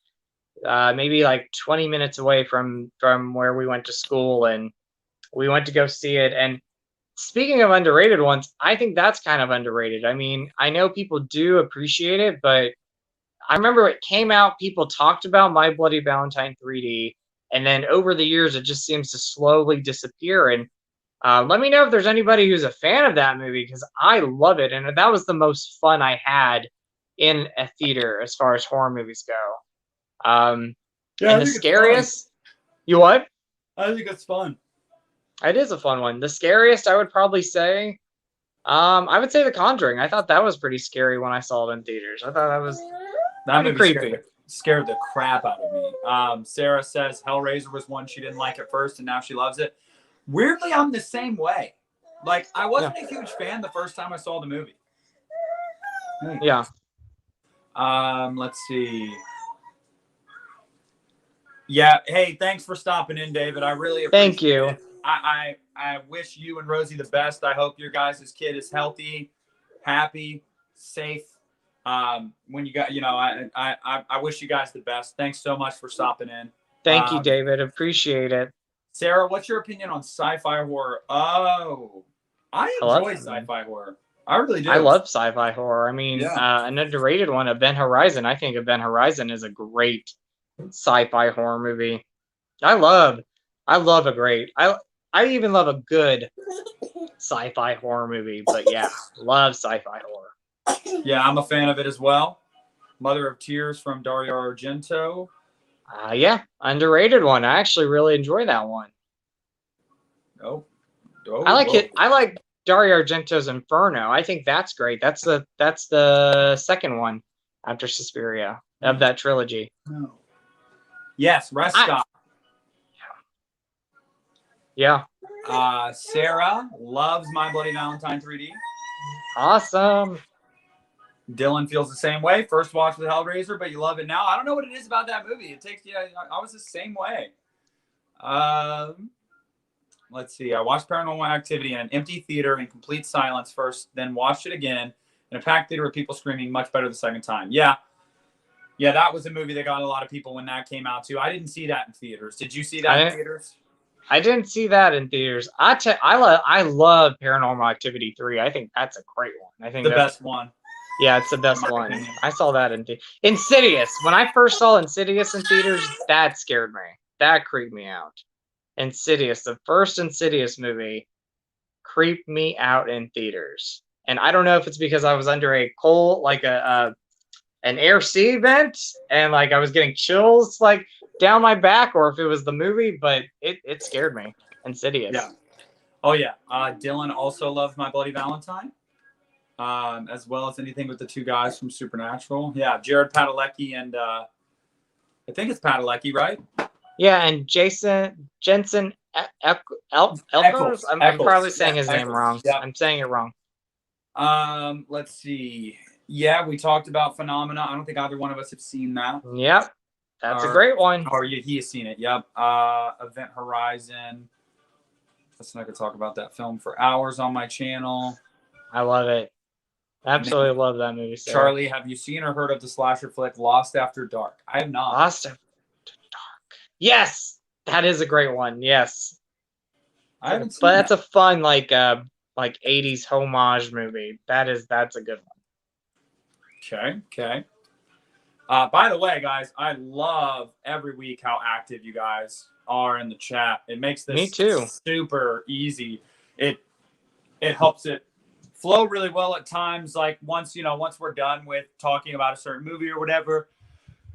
maybe 20 minutes away from where we went to school, and we went to go see it. And speaking of underrated ones, I think that's kind of underrated. I mean, I know people do appreciate it, but I remember it came out, people talked about My Bloody Valentine 3D, and then over the years, it just seems to slowly disappear. And let me know if there's anybody who's a fan of that movie, because I love it, and that was the most fun I had in a theater as far as horror movies go. Yeah, And the scariest, you what? I think it's fun. It is a fun one. The scariest, I would probably say, I would say The Conjuring. I thought that was pretty scary when I saw it in theaters. I thought that was pretty creepy. Scared the crap out of me. Sarah says Hellraiser was one she didn't like at first, and now she loves it. Weirdly, I'm the same way. Like, I wasn't a huge fan the first time I saw the movie. Yeah. Let's see. Yeah. Hey, thanks for stopping in, David. I really appreciate Thank you. it. I wish you and Rosie the best. I hope your guys' kid is healthy, happy, safe. When you got, I wish you guys the best. Thanks so much for stopping in. Thank you, David. Appreciate it. Sarah, what's your opinion on sci-fi horror? Oh, I enjoy sci-fi horror. I really do. I love sci-fi horror. I mean, an underrated one, Event Horizon. I think Event Horizon is a great sci-fi horror movie. I love I even love a good sci-fi horror movie. But yeah, love sci-fi horror. Yeah, I'm a fan of it as well. Mother of Tears from Dario Argento. Yeah, underrated one. I actually really enjoy that one. I like it. I like Dario Argento's Inferno. I think that's great. That's the second one after Suspiria of that trilogy. Yes, Rest Stop. Yeah. Sarah loves My Bloody Valentine 3D. Awesome. Dylan feels the same way. First watch with Hellraiser, but you love it now. I don't know what it is about that movie. It takes you. I was the same way. Let's see. I watched Paranormal Activity in an empty theater in complete silence first, then watched it again in a packed theater with people screaming. Much better the second time. Yeah, that was a movie that got a lot of people when that came out too. I didn't see that in theaters. Did you see that in theaters? I didn't see that in theaters. I love Paranormal Activity 3. I think that's a great one. I think the best one. Yeah, it's the best one. I saw that in Insidious. When I first saw Insidious in theaters, that scared me. That creeped me out. Insidious, the first Insidious movie, creeped me out in theaters. And I don't know if it's because I was under a cold, like an air sea vent, and like I was getting chills like down my back, or if it was the movie, but it scared me. Insidious. Yeah. Oh yeah. Dylan also loves My Bloody Valentine. As well as anything with the two guys from Supernatural. Yeah, Jared Padalecki and I think it's Padalecki, right? Yeah, and Jensen Ackles. I'm probably saying his name wrong. Yep. I'm saying it wrong. Let's see. Yeah, we talked about Phenomena. I don't think either one of us have seen that. Yep. That's a great one. Or he has seen it. Yep. Event Horizon. I could talk about that film for hours on my channel. I love it. Absolutely love that movie. Sarah. Charlie, have you seen or heard of the slasher flick Lost After Dark? I have not. Lost After Dark. Yes, that is a great one. Yes, I haven't seen but that's a fun like 80s homage movie. That's a good one. Okay. By the way, guys, I love every week how active you guys are in the chat. It makes this super easy. It helps it flow really well at times. Like once we're done with talking about a certain movie or whatever,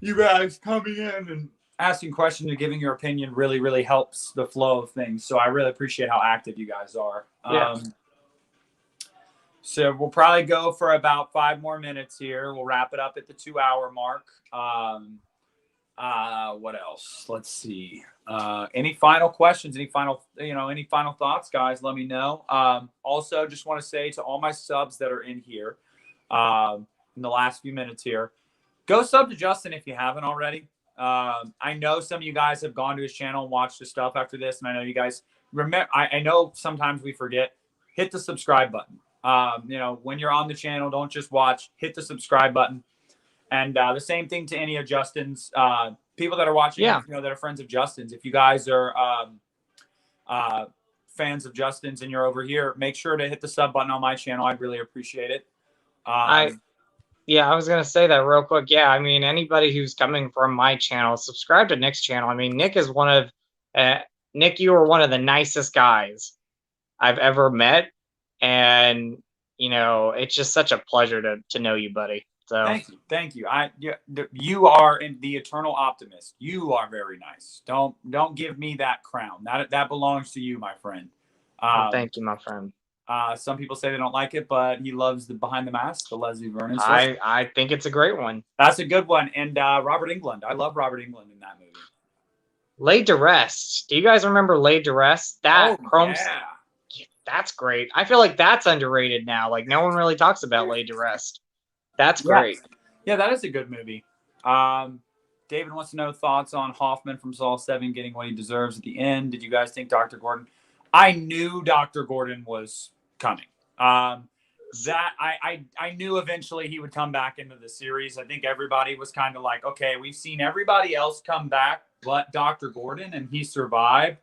you guys coming in and asking questions and giving your opinion really, really helps the flow of things. So I really appreciate how active you guys are. Yeah. So we'll probably go for about 5 more minutes here. We'll wrap it up at the 2-hour mark. What else? Let's see. Any final questions? Any final thoughts, guys? Let me know. Also, just want to say to all my subs that are in here, in the last few minutes here, go sub to Justin if you haven't already. I know some of you guys have gone to his channel and watched his stuff after this, and I know you guys remember. I know sometimes we forget. Hit the subscribe button. When you're on the channel, don't just watch. Hit the subscribe button. And the same thing to any of Justin's people that are watching, that are friends of Justin's. If you guys are fans of Justin's and you're over here, make sure to hit the sub button on my channel. I'd really appreciate it. Yeah, I was going to say that real quick. Yeah, I mean, anybody who's coming from my channel, subscribe to Nick's channel. I mean, Nick is Nick, you are one of the nicest guys I've ever met. And, you know, it's just such a pleasure to know you, buddy. So Thank you. You are the eternal optimist. You are very nice. Don't give me that crown. That belongs to you, my friend. Thank you, my friend. Some people say they don't like it, but he loves the Behind the Mask, the Leslie Vernon. I think it's a great one. That's a good one. And Robert Englund. I love Robert Englund in that movie. Laid to Rest. Do you guys remember Laid to Rest? That yeah. That's great. I feel like that's underrated now. Like no one really talks about Laid to Rest. That's great. Yeah, that is a good movie. David wants to know thoughts on Hoffman from Saw 7 getting what he deserves at the end. Did you guys think Dr. Gordon? I knew Dr. Gordon was coming. I knew eventually he would come back into the series. I think everybody was kind of like, okay, we've seen everybody else come back but Dr. Gordon, and he survived.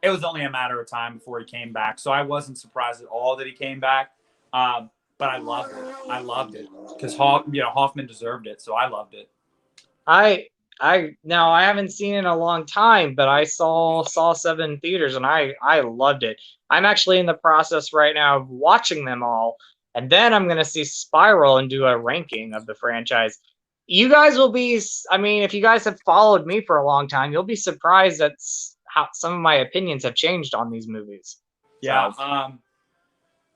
It was only a matter of time before he came back. So I wasn't surprised at all that he came back. But I loved it. I loved it because Hoffman deserved it. So I loved it. I haven't seen it in a long time, but I saw 7 in theaters and I loved it. I'm actually in the process right now of watching them all, and then I'm gonna see Spiral and do a ranking of the franchise. You guys will be, I mean, if you guys have followed me for a long time, you'll be surprised at how some of my opinions have changed on these movies. Yeah. So.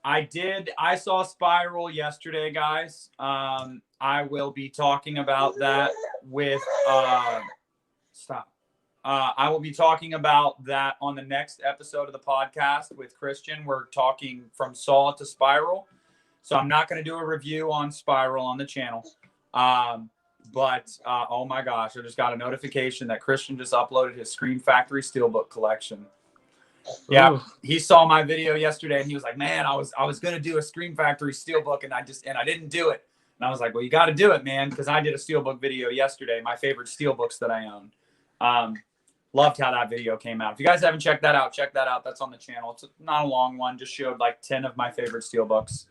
I saw Spiral yesterday, guys. I will be talking about that with I will be talking about that on the next episode of the podcast with Christian. We're talking from Saw to Spiral. So I'm not going to do a review on Spiral on the channel. But oh my gosh, I just got a notification that Christian just uploaded his Scream Factory Steelbook collection. Yeah, ooh. He saw my video yesterday and he was like, "Man, I was gonna do a Scream Factory Steelbook and I didn't do it." And I was like, "Well, you got to do it, man," because I did a Steelbook video yesterday. My favorite Steelbooks that I own. Loved how that video came out. If you guys haven't checked that out, check that out. That's on the channel. It's not a long one. Just showed like 10 of my favorite Steelbooks.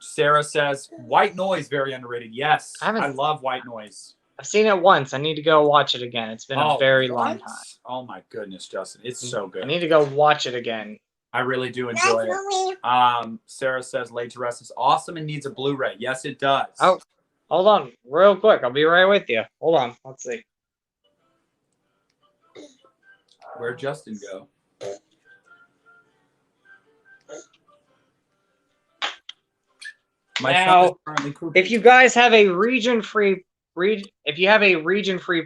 Sarah says White Noise very underrated. Yes, I love White Noise. I've seen it once. I need to go watch it again. It's been a very long time. Oh my goodness, Justin. It's so good. I need to go watch it again. I really do enjoy it. Sarah says Laid to Rest is awesome and needs a Blu-ray. Yes, it does. Oh, hold on real quick. I'll be right with you. Hold on. Let's see. Where'd Justin go? Now, if you guys have a region-free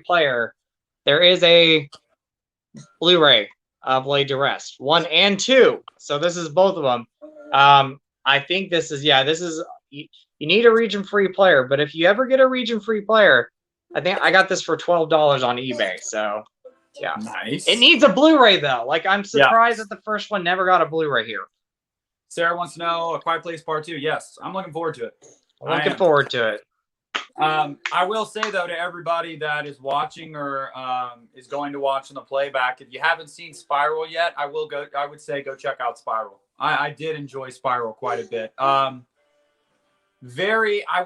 player, there is a Blu-ray of Laid to Rest 1 and 2. So this is both of them. I think this is you need a region-free player, but if you ever get a region-free player, I think I got this for $12 on eBay. So yeah, nice. It needs a Blu-ray though. Like I'm surprised that the first one never got a Blu-ray here. Sarah wants to know A Quiet Place Part 2. Yes, I'm looking forward to it. I'm looking forward to it. I will say, though, to everybody that is watching or is going to watch on the playback, if you haven't seen Spiral yet, I would say go check out Spiral. I did enjoy Spiral quite a bit. I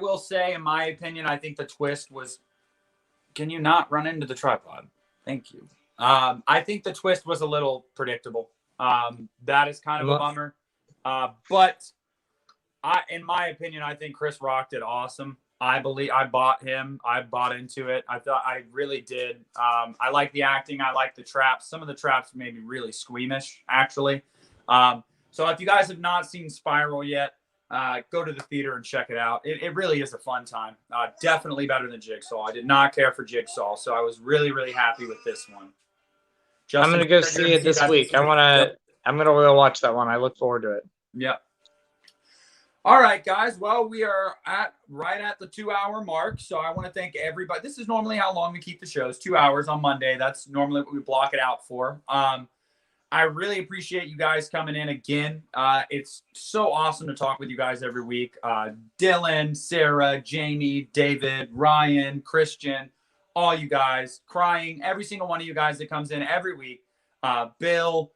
will say, in my opinion, I think the twist was, can you not run into the tripod? Thank you. I think the twist was a little predictable. That is kind of a bummer. But in my opinion, I think Chris Rock did awesome. I bought him. I bought into it. I really did. I like the acting. I like the traps. Some of the traps made me really squeamish, actually. So if you guys have not seen Spiral yet, go to the theater and check it out. It really is a fun time. Definitely better than Jigsaw. I did not care for Jigsaw, so I was really, really happy with this one. I'm going to go see it this week. I'm going to go watch that one. I look forward to it. Yep. All right, guys. Well, we are right at the 2-hour mark. So I want to thank everybody. This is normally how long we keep the shows, 2 hours on Monday. That's normally what we block it out for. I really appreciate you guys coming in again. It's so awesome to talk with you guys every week. Dylan, Sarah, Jamie, David, Ryan, Christian, all you guys crying. Every single one of you guys that comes in every week. Bill,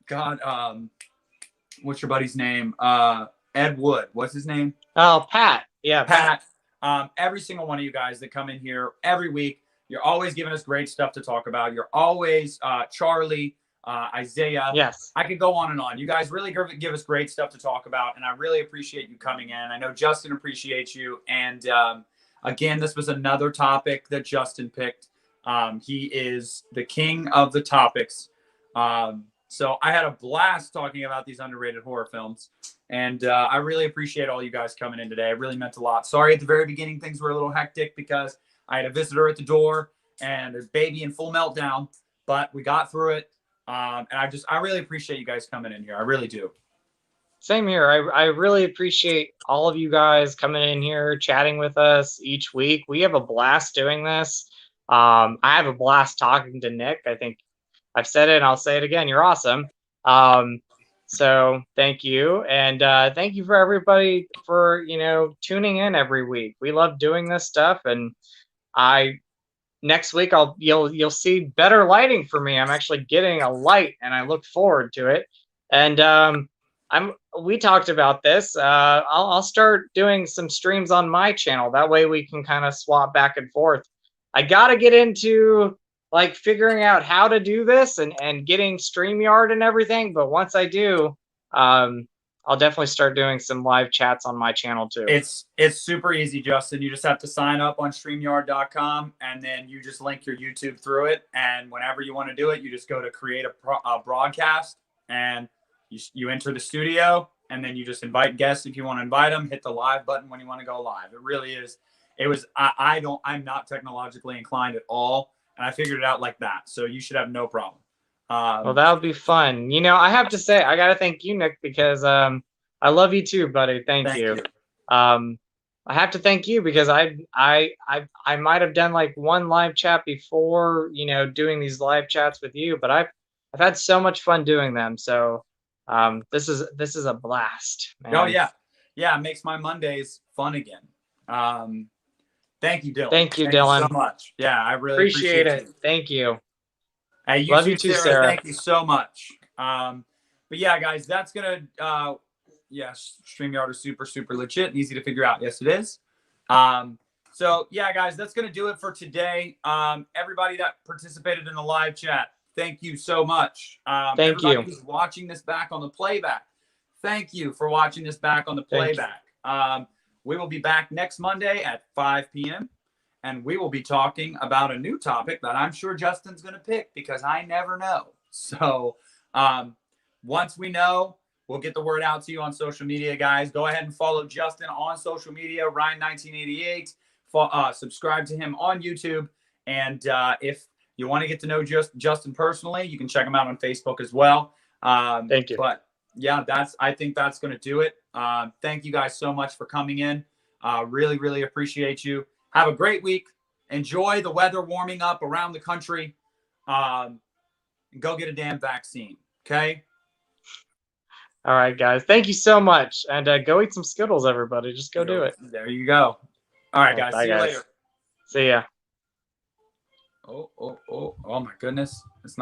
God, what's your buddy's name? Ed Wood. What's his name? Oh, Pat. Yeah, Pat. Every single one of you guys that come in here every week, you're always giving us great stuff to talk about. You're always Charlie, Isaiah. Yes. I could go on and on. You guys really give us great stuff to talk about, and I really appreciate you coming in. I know Justin appreciates you, and again, this was another topic that Justin picked. He is the king of the topics. So I had a blast talking about these underrated horror films. And I really appreciate all you guys coming in today. It really meant a lot. Sorry at the very beginning things were a little hectic because I had a visitor at the door and a baby in full meltdown, but we got through it. And I really appreciate you guys coming in here. I really do. Same here. I really appreciate all of you guys coming in here, chatting with us each week. We have a blast doing this. I have a blast talking to Nick. I think I've said it and I'll say it again. You're awesome. So thank you. And thank you for everybody for, tuning in every week. We love doing this stuff. And next week you'll see better lighting for me. I'm actually getting a light and I look forward to it. And we talked about this. I'll start doing some streams on my channel. That way we can kind of swap back and forth. I got to get into like figuring out how to do this and getting StreamYard and everything. But once I do, I'll definitely start doing some live chats on my channel too. It's super easy, Justin. You just have to sign up on StreamYard.com and then you just link your YouTube through it. And whenever you want to do it, you just go to create a broadcast and you enter the studio and then you just invite guests if you want to invite them, hit the live button when you want to go live. It really is. I'm not technologically inclined at all. And I figured it out like that. So you should have no problem. Well, that would be fun. I have to say, I got to thank you, Nick, because I love you too, buddy. Thank you. I have to thank you because I might have done like one live chat before, doing these live chats with you, but I've had so much fun doing them. So this is a blast, man. Oh yeah. Yeah, it makes my Mondays fun again. Thank you, Dylan. Thank you, Dylan. You so much. Yeah, I really appreciate it. You. Thank you. Hey, love you too, Sarah. Thank you so much. But yeah, guys, that's gonna StreamYard is super, super legit and easy to figure out. Yes, it is. So yeah, guys, that's gonna do it for today. Everybody that participated in the live chat, thank you so much. Thank you. Everybody who's watching this back on the playback, thank you for watching this back on the playback. We will be back next Monday at 5 p.m. and we will be talking about a new topic that I'm sure Justin's going to pick because I never know. So once we know, we'll get the word out to you on social media, guys. Go ahead and follow Justin on social media, Ryan1988. Subscribe to him on YouTube. And if you want to get to know Justin personally, you can check him out on Facebook as well. Thank you. But yeah, I think that's going to do it. Thank you guys so much for coming in. Really, really appreciate you. Have a great week. Enjoy the weather warming up around the country. Go get a damn vaccine. Okay. All right, guys. Thank you so much. And go eat some Skittles, everybody. Just go do it. There you go. All right, guys. Bye, see you later. See ya. Oh my goodness. It's not.